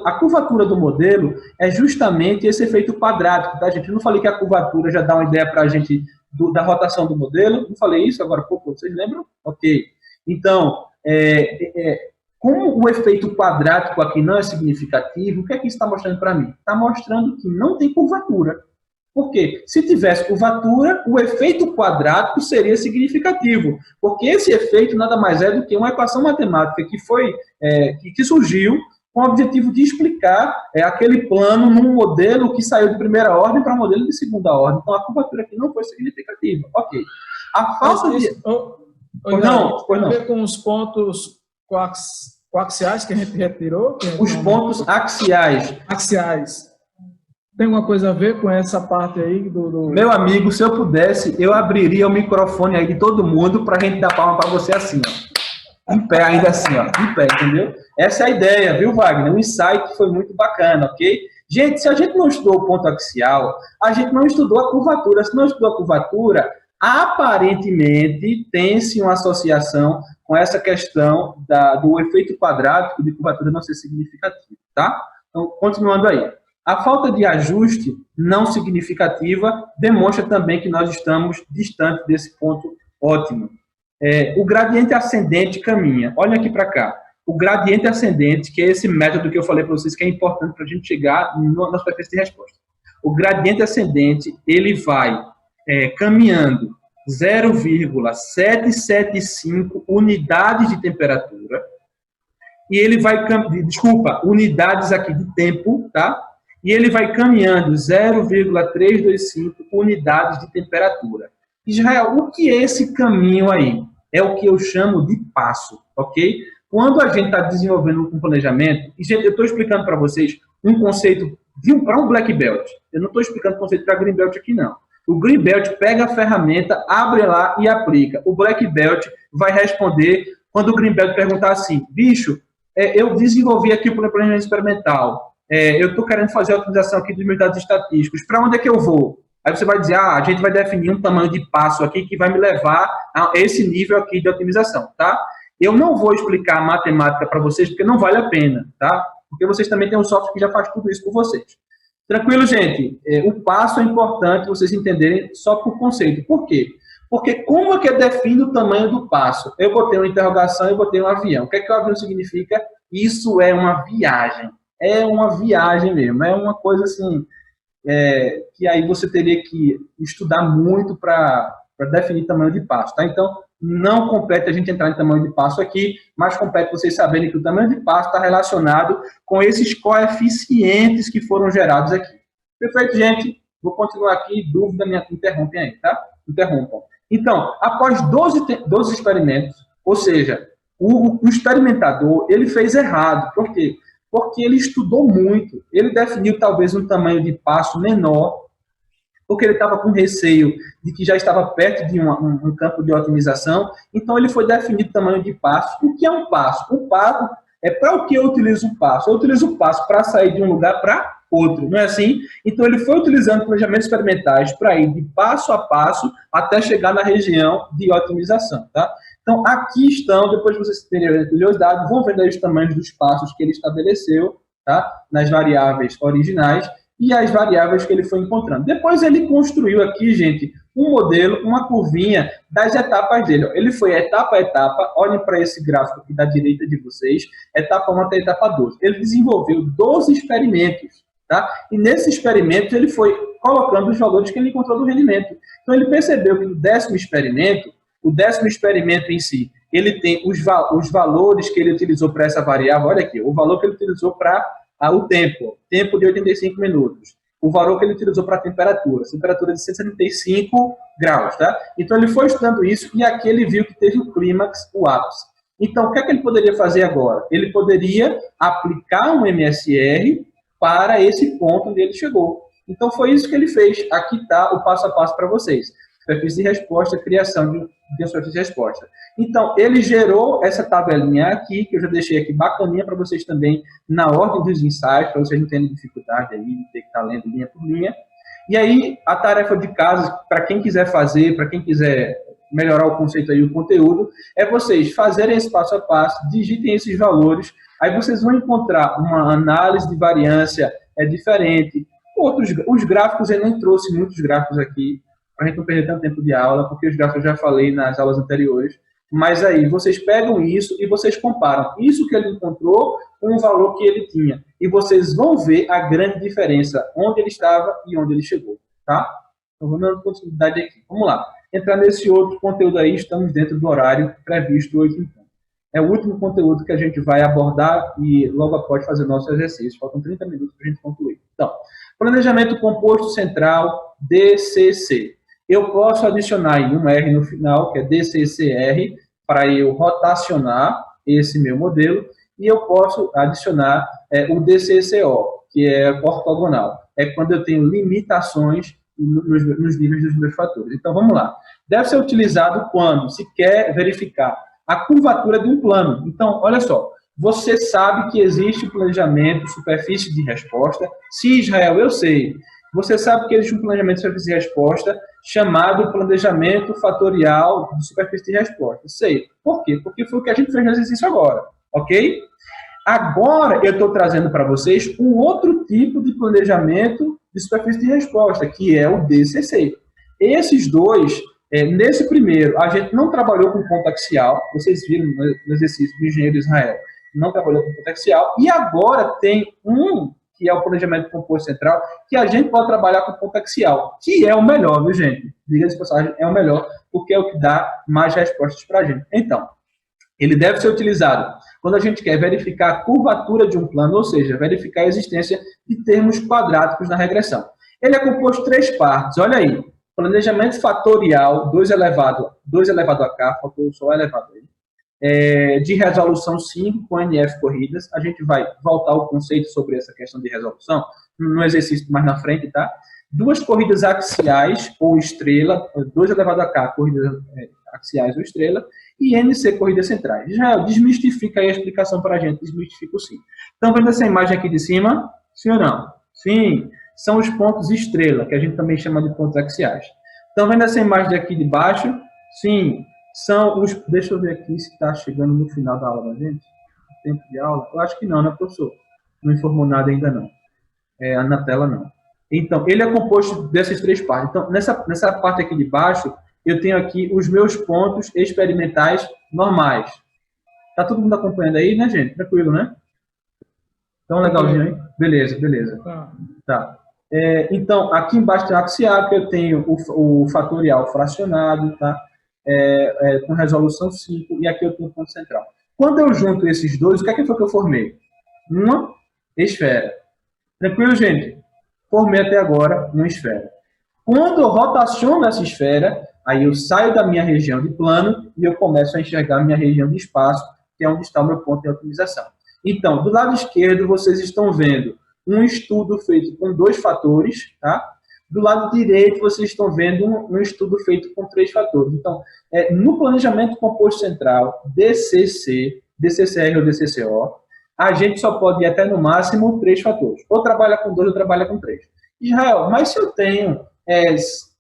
A curvatura do modelo é justamente esse efeito quadrático, tá, gente? Eu não falei que a curvatura já dá uma ideia para a gente da rotação do modelo? Não falei isso agora há pouco, vocês lembram? Ok. Então, como o efeito quadrático aqui não é significativo, o que é que isso está mostrando para mim? Está mostrando que não tem curvatura. Por quê? Se tivesse curvatura, o efeito quadrático seria significativo, porque esse efeito nada mais é do que uma equação matemática que surgiu com o objetivo de explicar aquele plano num modelo que saiu de primeira ordem para um modelo de segunda ordem. Então, a curvatura aqui não foi significativa. Ok. A falta de... Pois não. Tem a ver com os pontos coaxiais que a gente retirou? Os pontos axiais. Axiais. Tem alguma coisa a ver com essa parte aí do... Meu amigo, se eu pudesse, eu abriria o microfone aí de todo mundo para a gente dar palma para você assim, ó. Em pé, ainda assim, ó. Em pé, entendeu? Essa é a ideia, viu, Wagner? O insight foi muito bacana, ok? Gente, se a gente não estudou o ponto axial, a gente não estudou a curvatura. Se não estudou a curvatura, aparentemente tem-se uma associação com essa questão do efeito quadrático de curvatura não ser significativo, tá? Então, continuando aí. A falta de ajuste não significativa demonstra também que nós estamos distantes desse ponto ótimo. O gradiente ascendente caminha. Olha aqui para cá. O gradiente ascendente, que é esse método que eu falei para vocês que é importante para a gente chegar na superfície de resposta. O gradiente ascendente, ele vai caminhando 0,775 unidades de temperatura e ele vai... Desculpa, unidades aqui de tempo, tá? E ele vai caminhando 0,325 unidades de temperatura. Israel, o que é esse caminho aí? É o que eu chamo de passo, ok? Quando a gente está desenvolvendo um planejamento, e gente, eu estou explicando para vocês um conceito para um Black Belt. Eu não estou explicando o conceito para Green Belt aqui, não. O Green Belt pega a ferramenta, abre lá e aplica. O Black Belt vai responder quando o Green Belt perguntar assim, bicho, eu desenvolvi aqui o planejamento experimental, eu estou querendo fazer a utilização aqui dos meus dados estatísticos, para onde é que eu vou? Aí você vai dizer, a gente vai definir um tamanho de passo aqui que vai me levar a esse nível aqui de otimização, tá? Eu não vou explicar a matemática para vocês, porque não vale a pena, tá? Porque vocês também têm um software que já faz tudo isso por vocês. Tranquilo, gente? O passo é importante vocês entenderem só por conceito. Por quê? Porque como é que eu defino o tamanho do passo? Eu botei uma interrogação, eu botei um avião. O que é que o avião significa? Isso é uma viagem. É uma viagem mesmo. É uma coisa assim... que aí você teria que estudar muito para definir tamanho de passo, tá? Então, não compete a gente entrar em tamanho de passo aqui, mas compete vocês saberem que o tamanho de passo está relacionado com esses coeficientes que foram gerados aqui. Perfeito, gente? Vou continuar aqui, dúvida, interrompem aí, tá? Interrompam. Então, após 12 experimentos, ou seja, o experimentador, ele fez errado. Por quê? Porque ele estudou muito, ele definiu talvez um tamanho de passo menor, porque ele estava com receio de que já estava perto de um campo de otimização, então ele foi definir o tamanho de passo. O que é um passo? O passo é para o que eu utilizo o passo? Eu utilizo o passo para sair de um lugar para outro, não é assim? Então ele foi utilizando planejamentos experimentais para ir de passo a passo até chegar na região de otimização, tá? Então, aqui estão, depois de vocês terem os dados, vão vendo aí os tamanhos dos passos que ele estabeleceu tá? Nas variáveis originais e as variáveis que ele foi encontrando. Depois ele construiu aqui, gente, um modelo, uma curvinha das etapas dele. Ele foi etapa a etapa, olhem para esse gráfico aqui da direita de vocês, etapa 1 até etapa 12. Ele desenvolveu 12 experimentos, tá? E nesses experimentos ele foi colocando os valores que ele encontrou do rendimento. Então ele percebeu que o décimo experimento em si, ele tem os valores que ele utilizou para essa variável, olha aqui, o valor que ele utilizou para o tempo de 85 minutos, o valor que ele utilizou para a temperatura de 175 graus, tá? Então ele foi estudando isso e aqui ele viu que teve o clímax, o ápice. Então o que é que ele poderia fazer agora? Ele poderia aplicar um MSR para esse ponto onde ele chegou. Então foi isso que ele fez. Aqui está o passo a passo para vocês. Superfície de resposta, criação de uma superfície de resposta. Então, ele gerou essa tabelinha aqui, que eu já deixei aqui bacaninha para vocês também, na ordem dos ensaios, para vocês não terem dificuldade aí, de ter que estar lendo linha por linha. E aí, a tarefa de casa, para quem quiser fazer, para quem quiser melhorar o conceito aí, o conteúdo, é vocês fazerem esse passo a passo, digitem esses valores, aí vocês vão encontrar uma análise de variância diferente. Os gráficos, eu nem trouxe muitos gráficos aqui, para a gente não perder tanto tempo de aula, porque os gráficos eu já falei nas aulas anteriores, mas aí vocês pegam isso e vocês comparam isso que ele encontrou com o valor que ele tinha, e vocês vão ver a grande diferença, onde ele estava e onde ele chegou, tá? Então vamos dando continuidade aqui. Vamos lá. Entrar nesse outro conteúdo aí, estamos dentro do horário previsto 8h. É o último conteúdo que a gente vai abordar e logo após fazer o nosso exercício. Faltam 30 minutos para a gente concluir. Então, planejamento composto central, DCC. Eu posso adicionar aí um R no final, que é DCCR, para eu rotacionar esse meu modelo, e eu posso adicionar o DCCO, que é ortogonal. É quando eu tenho limitações nos níveis dos meus fatores. Então, vamos lá. Deve ser utilizado quando se quer verificar a curvatura de um plano. Então, olha só, você sabe que existe o planejamento superfície de resposta. Se Israel, eu sei. Você sabe que existe um planejamento de superfície de resposta chamado planejamento fatorial de superfície de resposta. Sei. Por quê? Porque foi o que a gente fez no exercício agora, ok? Agora eu estou trazendo para vocês um outro tipo de planejamento de superfície de resposta, que é o DCC. Esses dois, nesse primeiro, a gente não trabalhou com ponto axial, vocês viram no exercício do engenheiro Israel, não trabalhou com ponto axial, e agora tem que é o planejamento composto central, que a gente pode trabalhar com ponto axial, que é o melhor, viu, gente? Diga-se de passagem, é o melhor, porque é o que dá mais respostas para a gente. Então, ele deve ser utilizado quando a gente quer verificar a curvatura de um plano, ou seja, verificar a existência de termos quadráticos na regressão. Ele é composto de 3 partes, olha aí. Planejamento fatorial, 2 elevado a k, faltou só elevado aí. De resolução 5 com NF corridas. A gente vai voltar ao conceito sobre essa questão de resolução no exercício mais na frente, tá? 2 corridas axiais ou estrela, 2 elevado a k, corridas axiais ou estrela, e NC corridas centrais. Já desmistifica aí a explicação para a gente, desmistifica o sim. Estão vendo essa imagem aqui de cima? Sim ou não? Sim. São os pontos estrela, que a gente também chama de pontos axiais. Estão vendo essa imagem daqui de baixo? Sim. São os... Deixa eu ver aqui se está chegando no final da aula da gente. Tempo de aula? Eu acho que não, né, professor? Não informou nada ainda não. Na tela não. Então, ele é composto dessas 3 partes. Então, nessa parte aqui de baixo, eu tenho aqui os meus pontos experimentais normais. Tá todo mundo acompanhando aí, né, gente? Tranquilo, né? Então, legalzinho aí? Beleza, beleza. Tá. Então, aqui embaixo tem o axial, que eu tenho o fatorial fracionado, tá? Com resolução 5, e aqui eu tenho o ponto central. Quando eu junto esses dois, o que foi que eu formei? Uma esfera. Tranquilo, gente? Formei até agora uma esfera. Quando eu rotaciono essa esfera, aí eu saio da minha região de plano e eu começo a enxergar a minha região de espaço, que é onde está o meu ponto de otimização. Então, do lado esquerdo, vocês estão vendo um estudo feito com 2 fatores, tá? Do lado direito, vocês estão vendo um estudo feito com 3 fatores. Então, no planejamento composto central, DCC, DCCR ou DCCO, a gente só pode ir até, no máximo, 3 fatores. Ou trabalha com 2 ou trabalha com 3. Israel, mas se eu tenho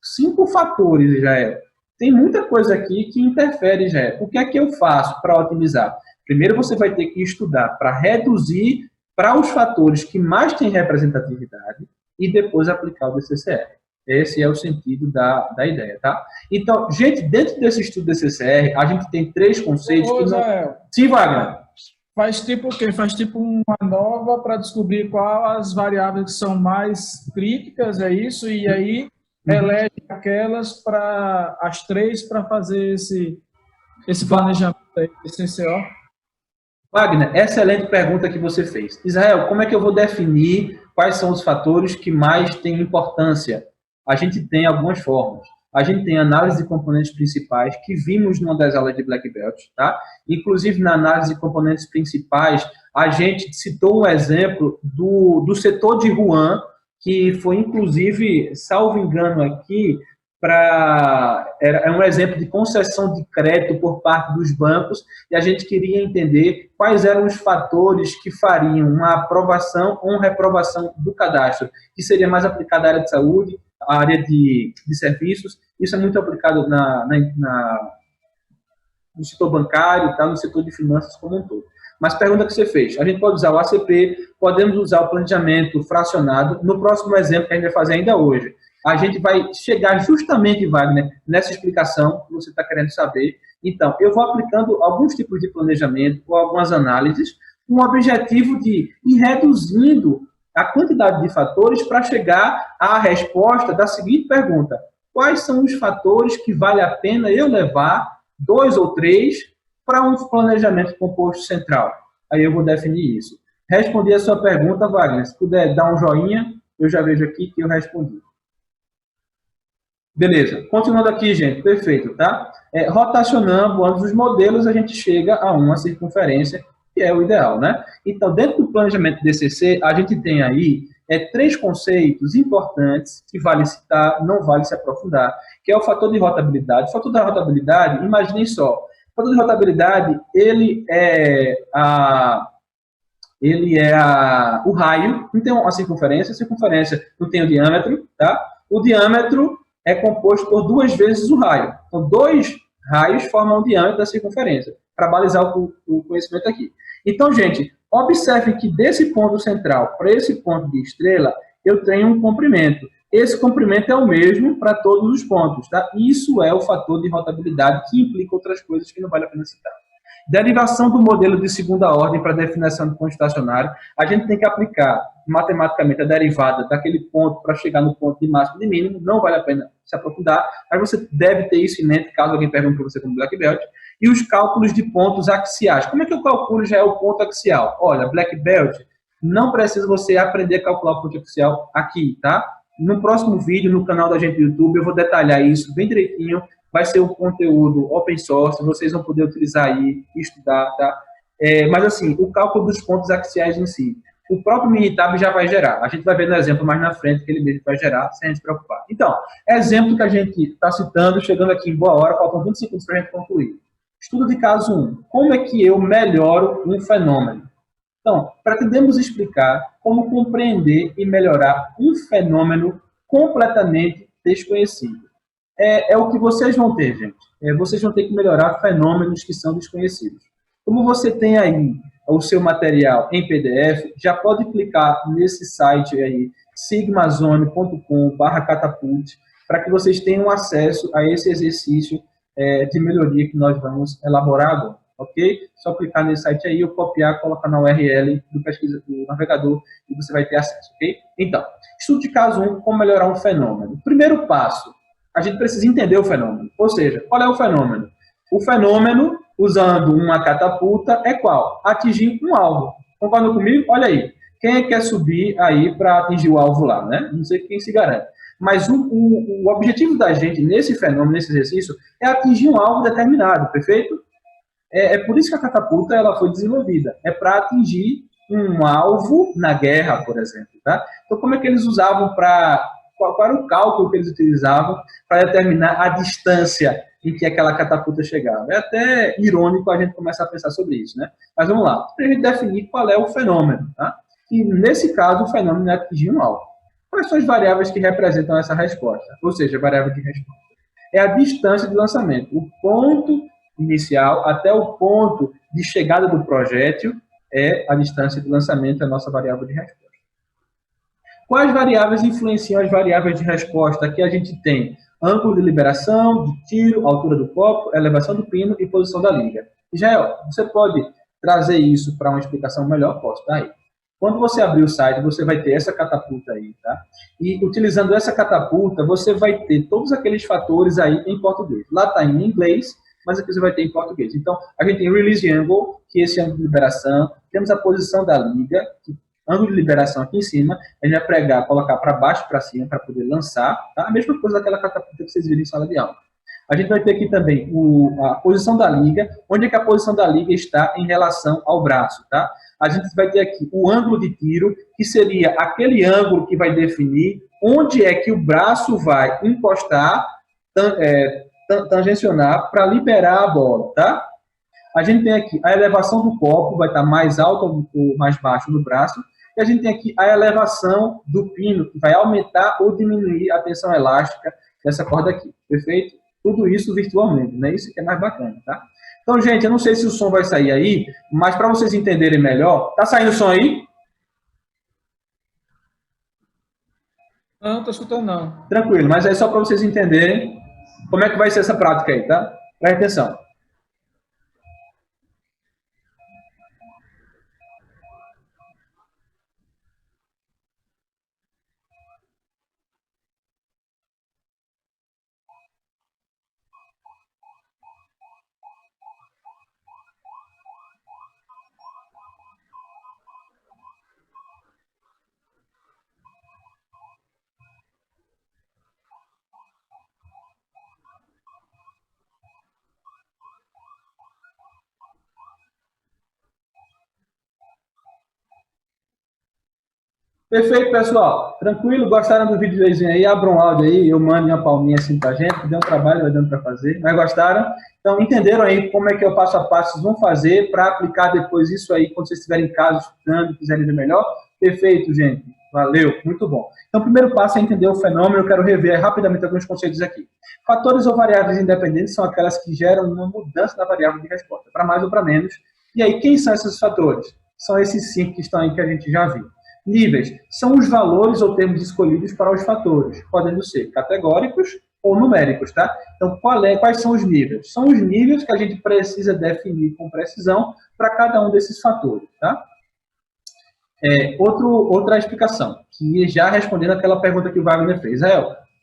5 fatores, Israel, tem muita coisa aqui que interfere, Israel. O que é que eu faço para otimizar? Primeiro, você vai ter que estudar para reduzir para os fatores que mais têm representatividade e depois aplicar o DCCR. Esse é o sentido da ideia, tá? Então, gente, dentro desse estudo DCCR, a gente tem 3 conceitos que não... Sim, Wagner. Faz tipo o quê? Faz tipo uma nova para descobrir quais as variáveis que são mais críticas, é isso? E aí elege aquelas para as 3 para fazer esse planejamento aí, esse CCO. Wagner, excelente pergunta que você fez. Israel, como é que eu vou definir quais são os fatores que mais têm importância? A gente tem algumas formas. A gente tem análise de componentes principais, que vimos numa das aulas de Black Belt, tá? Inclusive, na análise de componentes principais, a gente citou um exemplo do setor de Wuhan, que foi, inclusive, salvo engano aqui, é um exemplo de concessão de crédito por parte dos bancos, e a gente queria entender quais eram os fatores que fariam uma aprovação ou uma reprovação do cadastro, que seria mais aplicado à área de saúde, à área de serviços. Isso é muito aplicado no setor bancário, tá, no setor de finanças como um todo. Mas pergunta que você fez, a gente pode usar o ACP, podemos usar o planejamento fracionado. No próximo exemplo que a gente vai fazer ainda hoje, a gente vai chegar justamente, Wagner, nessa explicação que você está querendo saber. Então, eu vou aplicando alguns tipos de planejamento ou algumas análises com o objetivo de ir reduzindo a quantidade de fatores para chegar à resposta da seguinte pergunta: quais são os fatores que vale a pena eu levar, 2 ou 3, para um planejamento composto central? Aí eu vou definir isso. Respondi a sua pergunta, Wagner. Se puder dar um joinha, eu já vejo aqui que eu respondi. Beleza. Continuando aqui, gente. Perfeito, tá? Rotacionando ambos os modelos, a gente chega a uma circunferência, que é o ideal, né? Então, dentro do planejamento DCC, a gente tem aí 3 conceitos importantes que vale citar, não vale se aprofundar, que é o fator de rotabilidade. O fator da rotabilidade, imaginem só, o fator de rotabilidade, ele é o raio, não tem a circunferência não tem o diâmetro, tá? O diâmetro é composto por 2 vezes o raio. Então, 2 raios formam o diâmetro da circunferência, para balizar o conhecimento aqui. Então, gente, observe que desse ponto central para esse ponto de estrela, eu tenho um comprimento. Esse comprimento é o mesmo para todos os pontos, tá? Isso é o fator de rotabilidade, que implica outras coisas que não vale a pena citar. Derivação do modelo de segunda ordem para definição do ponto estacionário, a gente tem que aplicar matematicamente a derivada daquele ponto para chegar no ponto de máximo e de mínimo, não vale a pena se aprofundar, mas você deve ter isso em mente, caso alguém pergunte para você como Black Belt. E os cálculos de pontos axiais. Como é que eu calculo já é o ponto axial? Olha, Black Belt, não precisa você aprender a calcular o ponto axial aqui, tá? No próximo vídeo, no canal da gente do YouTube, eu vou detalhar isso bem direitinho. Vai ser um conteúdo open source, vocês vão poder utilizar aí, estudar, tá? Mas assim, o cálculo dos pontos axiais em si, o próprio Minitab já vai gerar. A gente vai ver no exemplo mais na frente que ele mesmo vai gerar, sem a gente se preocupar. Então, exemplo que a gente está citando, chegando aqui em boa hora, faltam 20 segundos para a gente concluir. Estudo de caso 1. Como é que eu melhoro um fenômeno? Então, pretendemos explicar como compreender e melhorar um fenômeno completamente desconhecido. É o que vocês vão ter, gente. Vocês vão ter que melhorar fenômenos que são desconhecidos. Como você tem aí o seu material em PDF, já pode clicar nesse site aí, sigmazone.com/catapult, para que vocês tenham acesso a esse exercício de melhoria que nós vamos elaborar agora, ok? Só clicar nesse site aí, eu copiar, colocar na URL do navegador e você vai ter acesso, ok? Então, estudo de caso 1, como melhorar um fenômeno. Primeiro passo, a gente precisa entender o fenômeno. Ou seja, qual é o fenômeno? O fenômeno, usando uma catapulta, é qual? Atingir um alvo. Concorda comigo? Olha aí. Quem quer subir aí para atingir o alvo lá, né? Não sei quem se garante. Mas o objetivo da gente nesse fenômeno, nesse exercício, é atingir um alvo determinado, perfeito? É por isso que a catapulta ela foi desenvolvida. É para atingir um alvo na guerra, por exemplo. Tá? Então, como é que eles usavam qual era o cálculo que eles utilizavam para determinar a distância em que aquela catapulta chegava? É até irônico a gente começar a pensar sobre isso, né? Mas vamos lá. Para a gente definir qual é o fenômeno. Tá? E, nesse caso, o fenômeno é atingir um alvo. Quais são as variáveis que representam essa resposta? Ou seja, a variável de resposta. É a distância de lançamento. O ponto inicial até o ponto de chegada do projétil é a distância de lançamento, a nossa variável de resposta. Quais variáveis influenciam as variáveis de resposta? Aqui a gente tem ângulo de liberação, de tiro, altura do copo, elevação do pino e posição da liga. Israel, você pode trazer isso para uma explicação melhor? Posso, tá aí. Quando você abrir o site, você vai ter essa catapulta aí, tá? E utilizando essa catapulta, você vai ter todos aqueles fatores aí em português. Lá está em inglês, mas aqui você vai ter em português. Então, a gente tem release angle, que é esse ângulo de liberação. Temos a posição da liga, que ângulo de liberação aqui em cima. A gente vai pregar, colocar para baixo e para cima para poder lançar. Tá? A mesma coisa daquela catapulta que vocês viram em sala de aula. A gente vai ter aqui também a posição da liga, onde é que a posição da liga está em relação ao braço, tá? A gente vai ter aqui o ângulo de tiro, que seria aquele ângulo que vai definir onde é que o braço vai encostar, tangencionar, para liberar a bola, tá? A gente tem aqui a elevação do copo, vai estar mais alto ou mais baixo no braço, e a gente tem aqui a elevação do pino, que vai aumentar ou diminuir a tensão elástica dessa corda aqui, perfeito? Tudo isso virtualmente, né? Isso que é mais bacana, tá? Então, gente, eu não sei se o som vai sair aí, mas para vocês entenderem melhor, tá saindo o som aí? Não, não tô escutando não. Tranquilo, mas é só para vocês entenderem como é que vai ser essa prática aí, tá? Presta atenção. Perfeito, pessoal. Tranquilo? Gostaram do videozinho aí? Abram um áudio aí, eu mando uma palminha assim pra gente, deu um trabalho, vai dando para fazer. Mas gostaram? Então, entenderam aí como é que é o passo a passo vocês vão fazer para aplicar depois isso aí, quando vocês estiverem em casa estudando, quiserem ver melhor? Perfeito, gente. Valeu, muito bom. Então, o primeiro passo é entender o fenômeno. Eu quero rever rapidamente alguns conceitos aqui. Fatores ou variáveis independentes são aquelas que geram uma mudança da variável de resposta, para mais ou para menos. E aí, quem são esses fatores? São esses 5 que estão aí que a gente já viu. Níveis são os valores ou termos escolhidos para os fatores, podendo ser categóricos ou numéricos, tá? Então, quais são os níveis? São os níveis que a gente precisa definir com precisão para cada um desses fatores, tá? Outra explicação, que já respondendo aquela pergunta que o Wagner fez.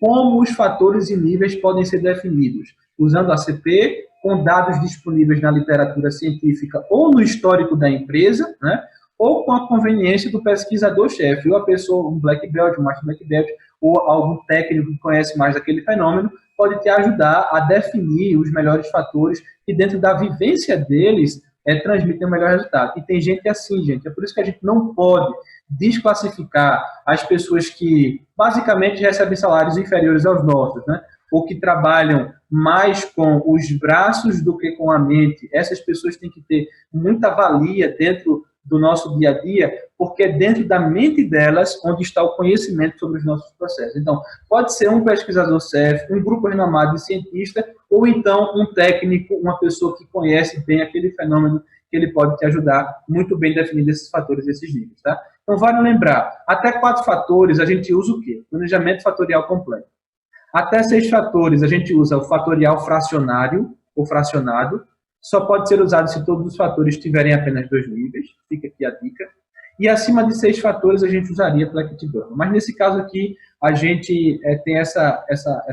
Como os fatores e níveis podem ser definidos? Usando ACP, com dados disponíveis na literatura científica ou no histórico da empresa, né? Ou com a conveniência do pesquisador-chefe, ou a pessoa, um black belt, um master black belt, ou algum técnico que conhece mais daquele fenômeno, pode te ajudar a definir os melhores fatores que dentro da vivência deles transmitem o melhor resultado. E tem gente assim, gente, é por isso que a gente não pode desclassificar as pessoas que basicamente recebem salários inferiores aos nossos, né? Ou que trabalham mais com os braços do que com a mente. Essas pessoas têm que ter muita valia dentro do nosso dia a dia, porque é dentro da mente delas onde está o conhecimento sobre os nossos processos. Então, pode ser um pesquisador-chefe, um grupo renomado de cientista, ou então um técnico, uma pessoa que conhece bem aquele fenômeno, que ele pode te ajudar muito bem definindo esses fatores, esses níveis, tá? Então, vale lembrar, até 4 fatores a gente usa o quê? Planejamento fatorial completo. Até 6 fatores a gente usa o fatorial fracionário, ou fracionado. Só pode ser usado se todos os fatores tiverem apenas 2 níveis, fica aqui a dica. E acima de 6 fatores a gente usaria Plackett-Burnham. Mas nesse caso aqui, a gente tem essa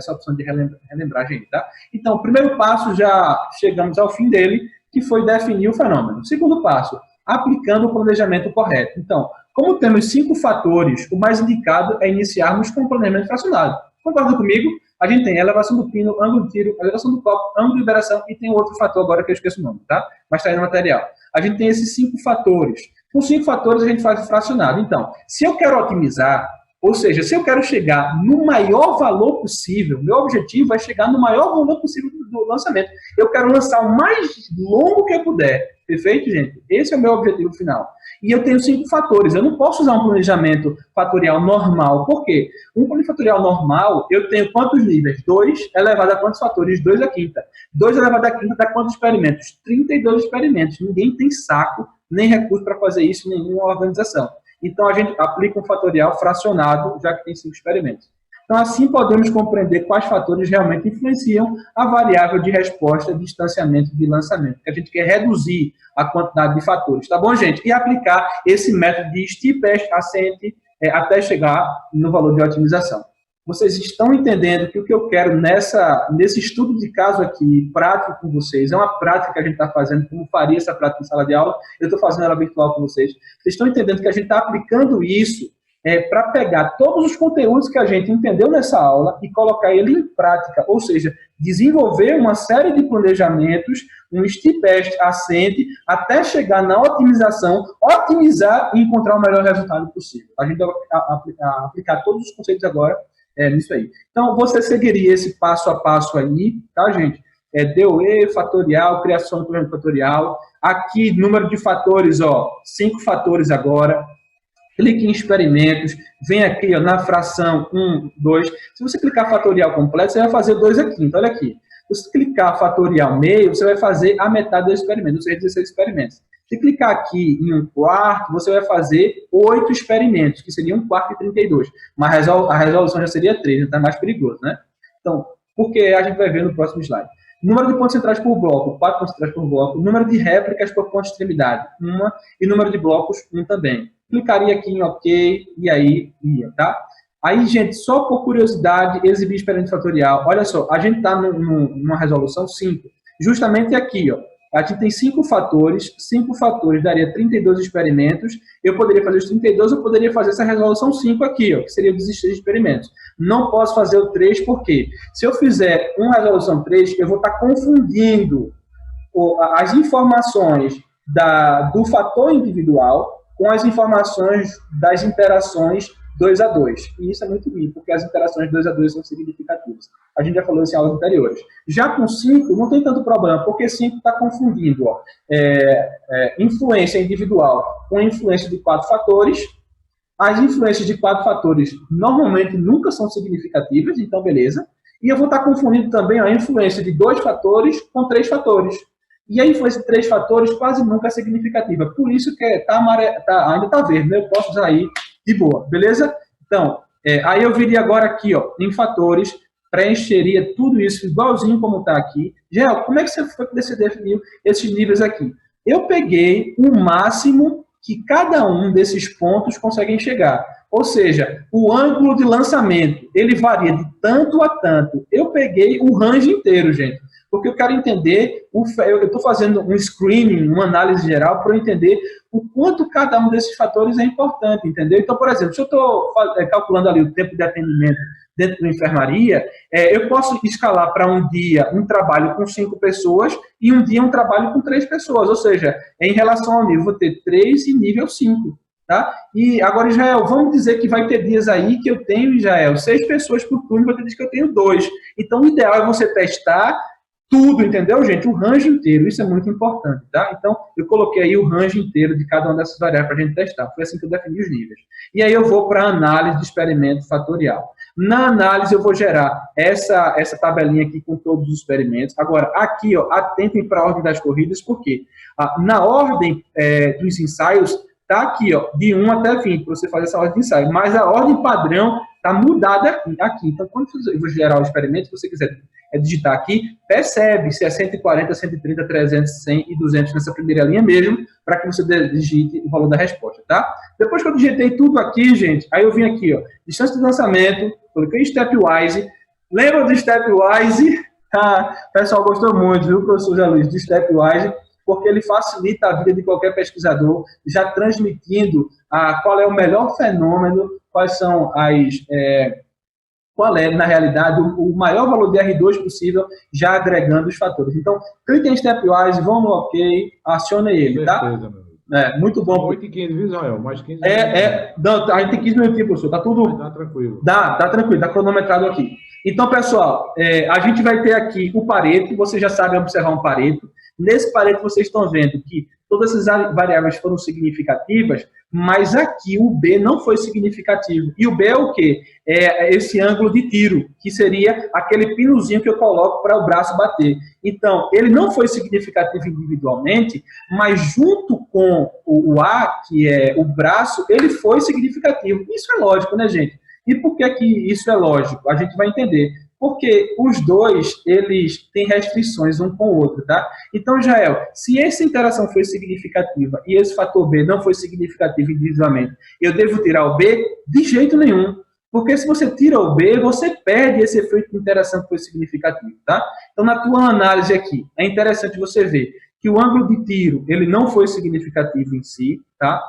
opção de relembrar a gente, tá? Então, o primeiro passo, já chegamos ao fim dele, que foi definir o fenômeno. O segundo passo, aplicando o planejamento correto. Então, como temos 5 fatores, o mais indicado é iniciarmos com o planejamento fracionado. Concorda comigo? A gente tem a elevação do pino, ângulo de tiro, elevação do copo, ângulo de liberação e tem outro fator agora que eu esqueço o nome, tá? Mas está aí no material. A gente tem esses 5 fatores. Com 5 fatores a gente faz o fracionado. Então, se eu quero otimizar, ou seja, se eu quero chegar no maior valor possível, meu objetivo é chegar no maior valor possível do lançamento. Eu quero lançar o mais longo que eu puder. Perfeito, gente? Esse é o meu objetivo final. E eu tenho 5 fatores. Eu não posso usar um planejamento fatorial normal. Por quê? Um planifatorial normal, eu tenho quantos níveis? 2 elevado a quantos fatores? 2 à quinta. 2 elevado à quinta dá quantos experimentos? 32 experimentos. Ninguém tem saco nem recurso para fazer isso em nenhuma organização. Então, a gente aplica um fatorial fracionado, já que tem 5 experimentos. Então, assim podemos compreender quais fatores realmente influenciam a variável de resposta, de distanciamento de lançamento. A gente quer reduzir a quantidade de fatores, tá bom, gente? E aplicar esse método de steepest ascent até chegar no valor de otimização. Vocês estão entendendo que o que eu quero nesse estudo de caso aqui, prático com vocês, é uma prática que a gente está fazendo, como faria essa prática em sala de aula, eu estou fazendo ela virtual com vocês. Vocês estão entendendo que a gente está aplicando isso para pegar todos os conteúdos que a gente entendeu nessa aula e colocar ele em prática, ou seja, desenvolver uma série de planejamentos, um steepest ascent, até chegar na otimização, otimizar e encontrar o melhor resultado possível. A gente vai aplicar todos os conceitos agora nisso aí. Então, você seguiria esse passo a passo aí, tá, gente? DOE, fatorial, criação do plano fatorial. Aqui, número de fatores, 5 fatores agora. Clique em experimentos, vem aqui na fração 1, 2. Se você clicar fatorial completo, você vai fazer 2 à quinta. Olha aqui. Se você clicar fatorial meio, você vai fazer a metade do experimento, ou seja, 16 experimentos. Se clicar aqui em 1/4, você vai fazer 8 experimentos, que seria 1/4 de 32. Mas a resolução já seria 3, então é mais perigoso, né? Então, porque a gente vai ver no próximo slide. Número de pontos centrais por bloco, 4 pontos centrais por bloco. Número de réplicas por ponto de extremidade, 1. E número de blocos, 1 também. Clicaria aqui em OK, e aí ia, tá? Aí, gente, só por curiosidade, exibir experimento fatorial. Olha só, a gente está numa resolução 5. Justamente aqui, a gente tem 5 fatores. 5 fatores daria 32 experimentos. Eu poderia fazer os 32, eu poderia fazer essa resolução 5 aqui, que seria os 16 experimentos. Não posso fazer o 3, porque se eu fizer uma resolução 3, eu vou estar confundindo as informações do fator individual com as informações das interações 2 a 2. E isso é muito ruim, porque as interações 2 a 2 são significativas. A gente já falou isso em aulas anteriores. Já com 5, não tem tanto problema, porque 5 está confundindo influência individual com influência de 4 fatores. As influências de 4 fatores normalmente nunca são significativas, então beleza. E eu vou estar confundindo também a influência de 2 fatores com 3 fatores. E a influência de 3 fatores quase nunca é significativa. Por isso que ainda está verde, né? Eu posso usar aí de boa, beleza? Então, aí eu viria agora aqui, em fatores, preencheria tudo isso igualzinho como está aqui. Gel, como é que você definiu esses níveis aqui? Eu peguei o máximo que cada um desses pontos conseguem chegar. Ou seja, o ângulo de lançamento, ele varia de tanto a tanto. Eu peguei o range inteiro, gente. Porque eu quero entender, eu estou fazendo um screening, uma análise geral, para eu entender o quanto cada um desses fatores é importante, entendeu? Então, por exemplo, se eu estou calculando ali o tempo de atendimento dentro da enfermaria, eu posso escalar para um dia um trabalho com 5 pessoas e um dia um trabalho com 3 pessoas, ou seja, em relação ao nível, vou ter 3 e nível 5. Tá? E agora, Israel, vamos dizer que vai ter dias aí que eu tenho, Israel, 6 pessoas por turno, vai ter dias que eu tenho 2. Então, o ideal é você testar tudo, entendeu, gente? O range inteiro, isso é muito importante, tá? Então, eu coloquei aí o range inteiro de cada uma dessas variáveis para a gente testar. Foi assim que eu defini os níveis. E aí eu vou para a análise de experimento fatorial. Na análise, eu vou gerar essa tabelinha aqui com todos os experimentos. Agora, aqui, atentem para a ordem das corridas, porque na ordem dos ensaios, está aqui, de 1 até 20, para você fazer essa ordem de ensaio. Mas a ordem padrão está mudada aqui. Então, quando eu vou gerar o experimento, se você quiser digitar aqui, percebe se é 140, 130, 300, 100 e 200 nessa primeira linha mesmo, para que você digite o valor da resposta, tá? Depois que eu digitei tudo aqui, gente, aí eu vim aqui, distância de lançamento, coloquei stepwise. Lembra do stepwise? O pessoal gostou muito, viu, professor José Luiz, do stepwise, porque ele facilita a vida de qualquer pesquisador, já transmitindo qual é o melhor fenômeno, quais são qual é, na realidade, o maior valor de R2 possível, já agregando os fatores. Então, clique em Stepwise, vão no OK, acione ele, tá? Certeza, meu. Muito bom. 8 e 15, viu, Israel? Mais 15 minutos. A gente tem 15 minutinhos, professor. Tá tudo... Tá tranquilo. Tá tranquilo, tá cronometrado aqui. Então, pessoal, a gente vai ter aqui o Pareto, vocês já sabem observar um Pareto. Nesse Pareto, vocês estão vendo que todas essas variáveis foram significativas, mas aqui o B não foi significativo. E o B é o quê? É esse ângulo de tiro, que seria aquele pinozinho que eu coloco para o braço bater. Então, ele não foi significativo individualmente, mas junto com o A, que é o braço, ele foi significativo. Isso é lógico, né, gente? E por que que isso é lógico? A gente vai entender. Porque os dois, eles têm restrições um com o outro, tá? Então, Jael, se essa interação foi significativa e esse fator B não foi significativo individualmente, eu devo tirar o B? De jeito nenhum. Porque se você tira o B, você perde esse efeito de interação que foi significativo, tá? Então, na tua análise aqui, é interessante você ver que o ângulo de tiro, ele não foi significativo em si, tá?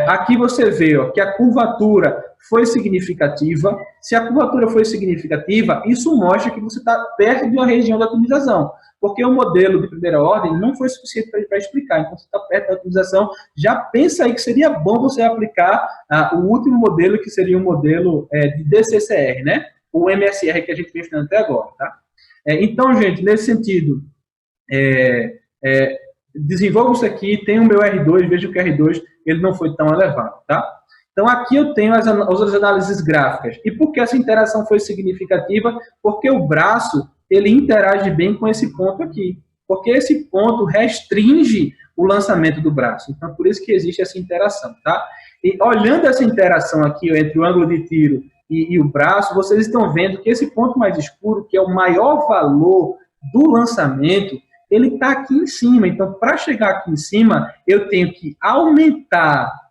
Aqui você vê ó, que a curvatura foi significativa. Se a curvatura foi significativa, isso mostra que você está perto de uma região da otimização, porque o modelo de primeira ordem não foi suficiente para explicar. Então, você está perto da otimização, já pensa aí que seria bom você aplicar o último modelo, que seria o modelo de DCCR, né? O MSR que a gente vem estudando até agora, tá? Então, gente, nesse sentido, desenvolvo isso aqui, tem o meu R2, veja que o R2 ele não foi tão elevado, tá? Então, aqui eu tenho as outras análises gráficas. E por que essa interação foi significativa? Porque o braço, ele interage bem com esse ponto aqui. Porque esse ponto restringe o lançamento do braço. Então, por isso que existe essa interação, tá? E olhando essa interação aqui entre o ângulo de tiro e o braço, vocês estão vendo que esse ponto mais escuro, que é o maior valor do lançamento, ele está aqui em cima. Então, para chegar aqui em cima, eu tenho que aumentar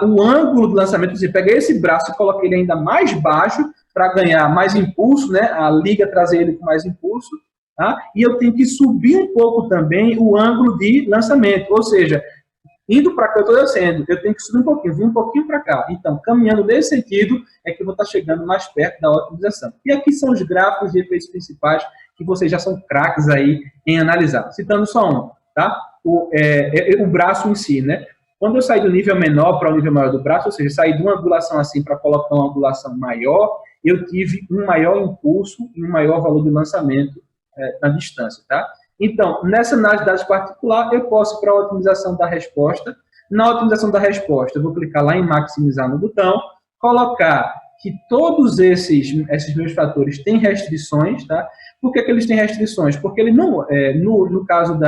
o ângulo do lançamento. Você pega esse braço e coloca ele ainda mais baixo para ganhar mais impulso, né? A liga trazer ele com mais impulso. Tá? E eu tenho que subir um pouco também o ângulo de lançamento. Ou seja, indo para cá eu estou descendo, eu tenho que subir um pouquinho, vir um pouquinho para cá. Então, caminhando nesse sentido, é que eu vou estar chegando mais perto da otimização. E aqui são os gráficos de efeitos principais que vocês já são craques aí em analisar. Citando só um, tá? O braço em si, né? Quando eu saí do nível menor para o nível maior do braço, ou seja, saí de uma angulação assim para colocar uma angulação maior, eu tive um maior impulso e um maior valor de lançamento na distância, tá? Então, nessa análise de dados particular, eu posso ir para a otimização da resposta. Na otimização da resposta, eu vou clicar lá em maximizar no botão, colocar que todos esses meus fatores têm restrições, tá? Por que eles têm restrições? Porque ele não, no caso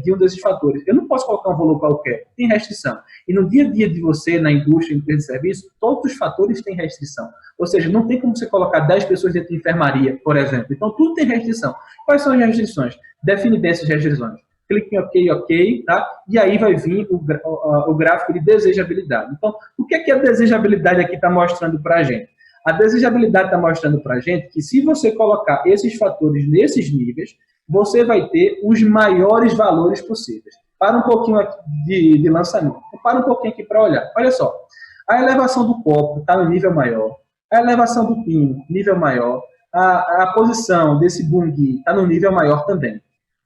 de um desses fatores, eu não posso colocar um valor qualquer, tem restrição. E no dia a dia de você, na indústria, empresa de serviço, todos os fatores têm restrição. Ou seja, não tem como você colocar 10 pessoas dentro de enfermaria, por exemplo. Então, tudo tem restrição. Quais são as restrições? Define bem essas restrições. Clique em OK, tá? E aí vai vir o gráfico de desejabilidade. Então, o que é que a desejabilidade aqui está mostrando para a gente? A desejabilidade está mostrando para a gente que se você colocar esses fatores nesses níveis, você vai ter os maiores valores possíveis. Para um pouquinho aqui de lançamento. Para um pouquinho aqui para olhar. Olha só. A elevação do copo está no nível maior. A elevação do pino, nível maior. A posição desse bungee está no nível maior também.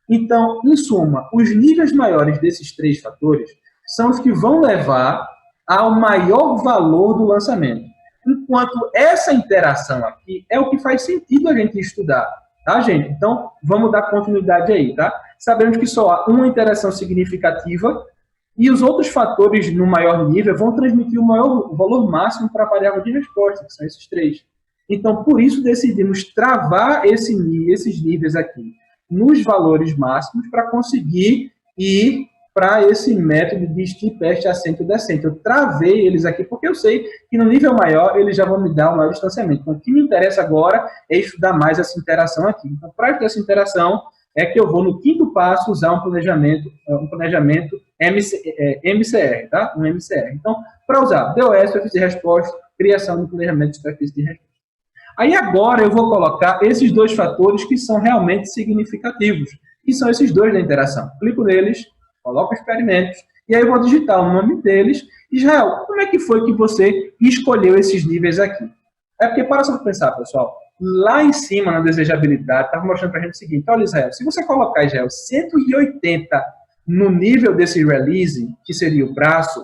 Então, em suma, os níveis maiores desses três fatores são os que vão levar ao maior valor do lançamento. Enquanto essa interação aqui é o que faz sentido a gente estudar, tá, gente? Então, vamos dar continuidade aí, tá? Sabemos que só há uma interação significativa e os outros fatores no maior nível vão transmitir o maior valor máximo para a variável de resposta, que são esses três. Então, por isso, decidimos travar esses níveis aqui nos valores máximos para conseguir ir para esse método de steepest ascento descente. Eu travei eles aqui porque eu sei que no nível maior eles já vão me dar um maior distanciamento. Então, o que me interessa agora é estudar mais essa interação aqui. Então, para estudar essa interação, é que eu vou no quinto passo usar um planejamento MCR, tá? Um MCR. Então, para usar DOS, superfície de resposta, criação do planejamento de superfície de resposta. Aí agora eu vou colocar esses dois fatores que são realmente significativos, que são esses dois da interação. Clico neles, coloco experimentos, e aí eu vou digitar o nome deles. Israel, como é que foi que você escolheu esses níveis aqui? É porque, para só pensar, pessoal, lá em cima na desejabilidade, estava mostrando para a gente o seguinte, olha, Israel, se você colocar, Israel, 180 no nível desse release, que seria o braço,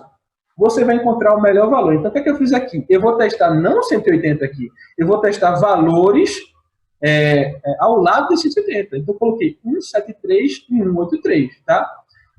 você vai encontrar o melhor valor. Então, o que é que eu fiz aqui? Eu vou testar não 180 aqui, eu vou testar valores ao lado de 180. Então, eu coloquei 173 e 183, tá?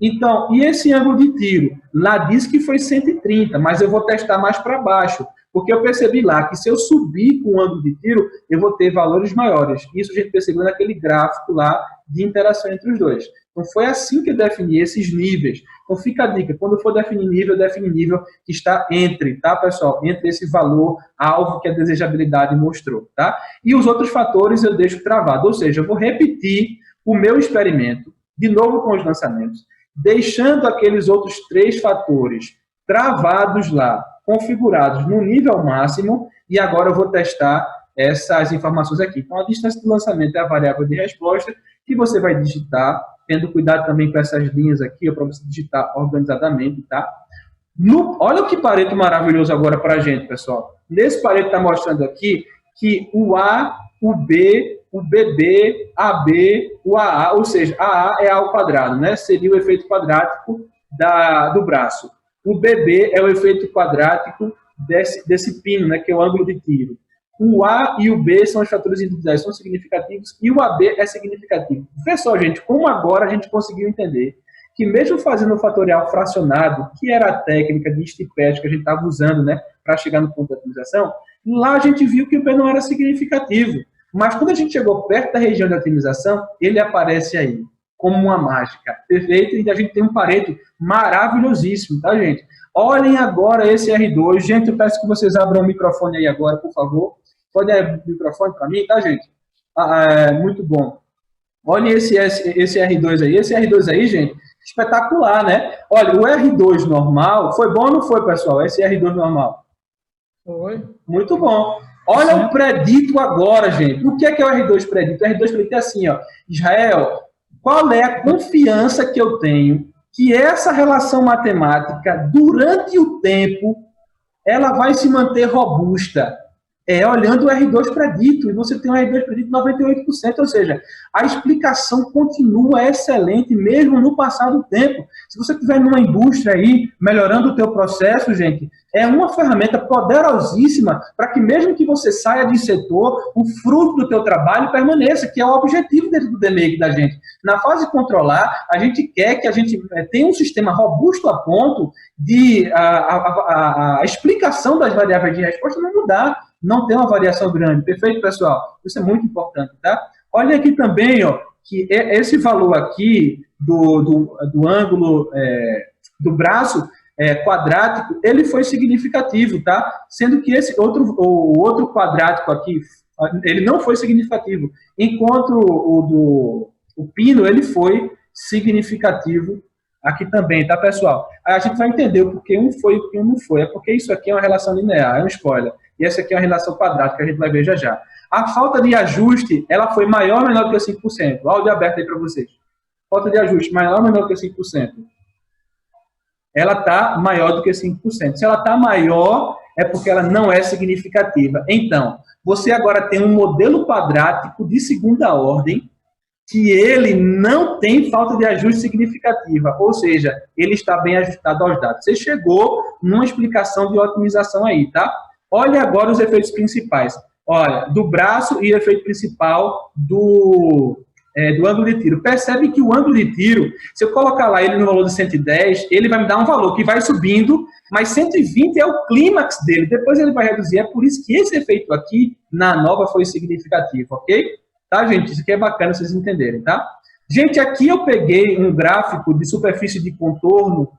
Então, e esse ângulo de tiro? Lá diz que foi 130, mas eu vou testar mais para baixo, porque eu percebi lá que se eu subir com o ângulo de tiro, eu vou ter valores maiores. Isso a gente percebeu naquele gráfico lá de interação entre os dois. Então, foi assim que eu defini esses níveis. Então, fica a dica, quando for definir nível, define nível que está entre, tá, pessoal? Entre esse valor alvo que a desejabilidade mostrou, tá? E os outros fatores eu deixo travado, ou seja, eu vou repetir o meu experimento, de novo com os lançamentos, deixando aqueles outros 3 fatores travados lá, configurados no nível máximo, e agora eu vou testar essas informações aqui. Então, a distância de lançamento é a variável de resposta que você vai digitar, tendo cuidado também com essas linhas aqui, para você digitar organizadamente, tá? Olha que Pareto maravilhoso agora para a gente, pessoal. Nesse Pareto está mostrando aqui que o A, o B, o BB, AB, o AA, ou seja, AA é A ao quadrado, né? Seria o efeito quadrático do braço. O BB é o efeito quadrático desse pino, né? Que é o ângulo de tiro. O A e o B são os fatores individuais, são significativos, e o AB é significativo. Vê só, gente, como agora a gente conseguiu entender que mesmo fazendo o fatorial fracionado, que era a técnica de Stipetti que a gente estava usando, né, para chegar no ponto de otimização, lá a gente viu que o B não era significativo. Mas quando a gente chegou perto da região de otimização, ele aparece aí, como uma mágica. Perfeito? E a gente tem um Pareto maravilhosíssimo, tá, gente? Olhem agora esse R2. Gente, eu peço que vocês abram o microfone aí agora, por favor. Pode abrir o microfone para mim, tá, gente? Muito bom. Olhem esse R2 aí. Esse R2 aí, gente, espetacular, né? Olha, o R2 normal, foi bom ou não foi, pessoal? Esse R2 normal? Foi. Muito bom. Olha o predito agora, gente. O que é o R2 predito? O R2 predito é assim, ó. Israel, qual é a confiança que eu tenho que essa relação matemática, durante o tempo, ela vai se manter robusta? Olhando o R2 predito, e você tem um R2 predito de 98%, ou seja, a explicação continua excelente mesmo no passar do tempo. Se você estiver numa indústria aí, melhorando o teu processo, gente, é uma ferramenta poderosíssima para que mesmo que você saia de setor, o fruto do teu trabalho permaneça, que é o objetivo dentro do DMEG da gente. Na fase controlar, a gente quer que a gente tenha um sistema robusto a ponto de a explicação das variáveis de resposta não mudar, não ter uma variação grande. Perfeito, pessoal? Isso é muito importante, tá? Olha aqui também, ó, que esse valor aqui do ângulo do braço quadrático, ele foi significativo, tá? Sendo que o outro quadrático aqui, ele não foi significativo, enquanto o pino, ele foi significativo aqui também, tá, pessoal? Aí a gente vai entender o porquê um foi e o porquê um não foi. É porque isso aqui é uma relação linear, é um spoiler. E essa aqui é uma relação quadrática, que a gente vai ver já já. A falta de ajuste, ela foi maior ou menor do que 5%? Áudio aberto aí para vocês. Falta de ajuste, maior ou menor do que 5%? Ela está maior do que 5%. Se ela está maior, é porque ela não é significativa. Então, você agora tem um modelo quadrático de segunda ordem que ele não tem falta de ajuste significativa, ou seja, ele está bem ajustado aos dados. Você chegou numa explicação de otimização aí, tá? Olha agora os efeitos principais. Olha, do braço e o efeito principal do ângulo de tiro. Percebe que o ângulo de tiro, se eu colocar lá ele no valor de 110, ele vai me dar um valor que vai subindo, mas 120 é o clímax dele. Depois ele vai reduzir. É por isso que esse efeito aqui, na nova, foi significativo, ok? Tá, gente? Isso aqui é bacana vocês entenderem, tá? Gente, aqui eu peguei um gráfico de superfície de contorno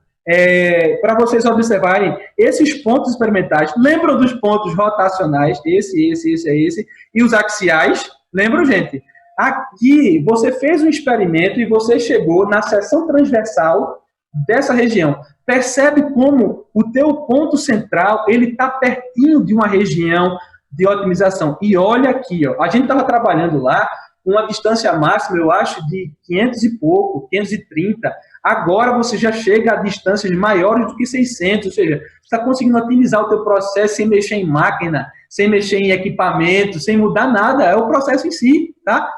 para vocês observarem esses pontos experimentais. Lembram dos pontos rotacionais? Esse, e os axiais? Lembram, gente? Aqui, você fez um experimento e você chegou na seção transversal dessa região. Percebe como o teu ponto central, ele está pertinho de uma região de otimização. E olha aqui, ó, a gente estava trabalhando lá com uma distância máxima, eu acho, de 500 e pouco, 530. Agora você já chega a distâncias maiores do que 600, ou seja, você está conseguindo otimizar o teu processo sem mexer em máquina, sem mexer em equipamento, sem mudar nada, é o processo em si, tá?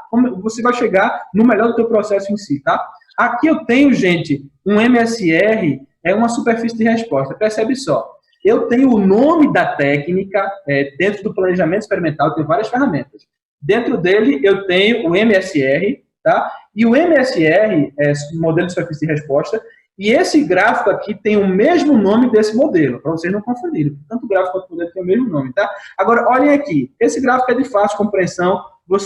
Você vai chegar no melhor do teu processo em si, tá? Aqui eu tenho, gente, um MSR, é uma superfície de resposta, percebe só. Eu tenho o nome da técnica, dentro do planejamento experimental, eu tenho várias ferramentas. Dentro dele, eu tenho o MSR, tá? E o MSR é modelo de superfície de resposta, e esse gráfico aqui tem o mesmo nome desse modelo, para vocês não confundirem. Tanto o gráfico quanto o modelo tem o mesmo nome, tá? Agora, olhem aqui. Esse gráfico é de fácil compreensão, a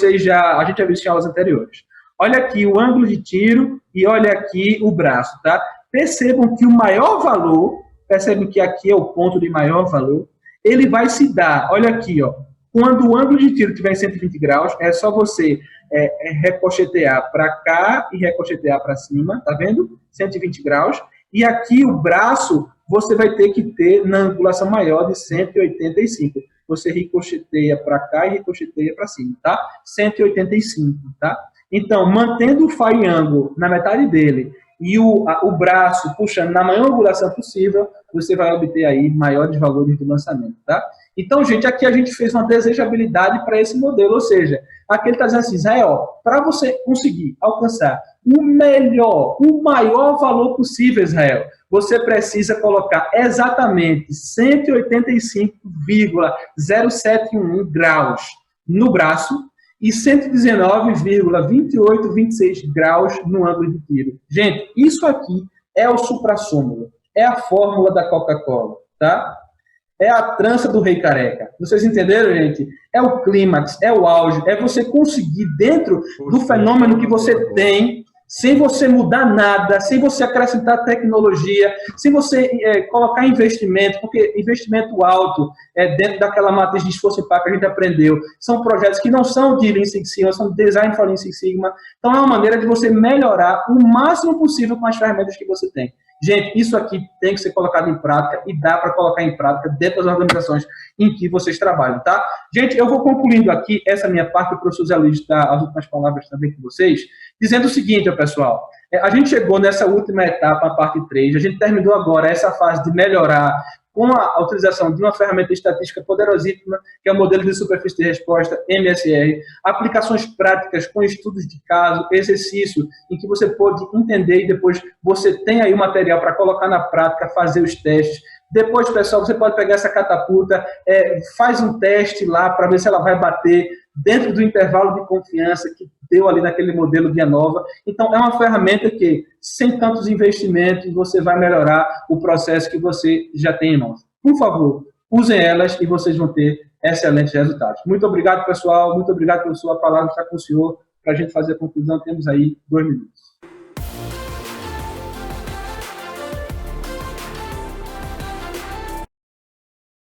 gente já viu isso em aulas anteriores. Olha aqui o ângulo de tiro e olha aqui o braço, tá? Percebam que o maior valor, percebem que aqui é o ponto de maior valor, ele vai se dar, olha aqui, ó, quando o ângulo de tiro estiver em 120 graus, é só você recochetear para cá e recochetear para cima, tá vendo? 120 graus. E aqui o braço, você vai ter que ter na angulação maior de 185. Você ricocheteia para cá e ricocheteia para cima, tá? 185, tá? Então, mantendo o fire angle na metade dele e o braço puxando na maior angulação possível, você vai obter aí maiores valores de lançamento, tá? Então, gente, aqui a gente fez uma desejabilidade para esse modelo, ou seja, aqui ele está dizendo assim, Israel, para você conseguir alcançar o melhor, o maior valor possível, Israel, você precisa colocar exatamente 185,071 graus no braço e 119,2826 graus no ângulo de tiro. Gente, isso aqui é o suprassômulo, é a fórmula da Coca-Cola, tá? É a trança do Rei Careca. Vocês entenderam, gente? É o clímax, é o auge, é você conseguir dentro do fenômeno que você tem, sem você mudar nada, sem você acrescentar tecnologia, sem você colocar investimento, porque investimento alto dentro daquela matriz de esforço e impacto que a gente aprendeu. São projetos que não são de Lean Six Sigma, são design for Lean Six Sigma. Então, é uma maneira de você melhorar o máximo possível com as ferramentas que você tem. Gente, isso aqui tem que ser colocado em prática e dá para colocar em prática dentro das organizações em que vocês trabalham, tá? Gente, eu vou concluindo aqui essa minha parte, o professor Zé Luiz dá as últimas palavras também com vocês, dizendo o seguinte, pessoal, a gente chegou nessa última etapa, a parte 3, a gente terminou agora essa fase de melhorar com a utilização de uma ferramenta estatística poderosíssima, que é o modelo de superfície de resposta, MSR, aplicações práticas com estudos de caso, exercício, em que você pode entender e depois você tem aí o material para colocar na prática, fazer os testes. Depois, pessoal, você pode pegar essa catapulta, faz um teste lá para ver se ela vai bater dentro do intervalo de confiança que deu ali naquele modelo Via Nova. Então, é uma ferramenta que, sem tantos investimentos, você vai melhorar o processo que você já tem em mãos. Por favor, usem elas e vocês vão ter excelentes resultados. Muito obrigado, pessoal. Muito obrigado pela sua palavra. Está com o senhor. Para a gente fazer a conclusão, temos aí 2 minutos.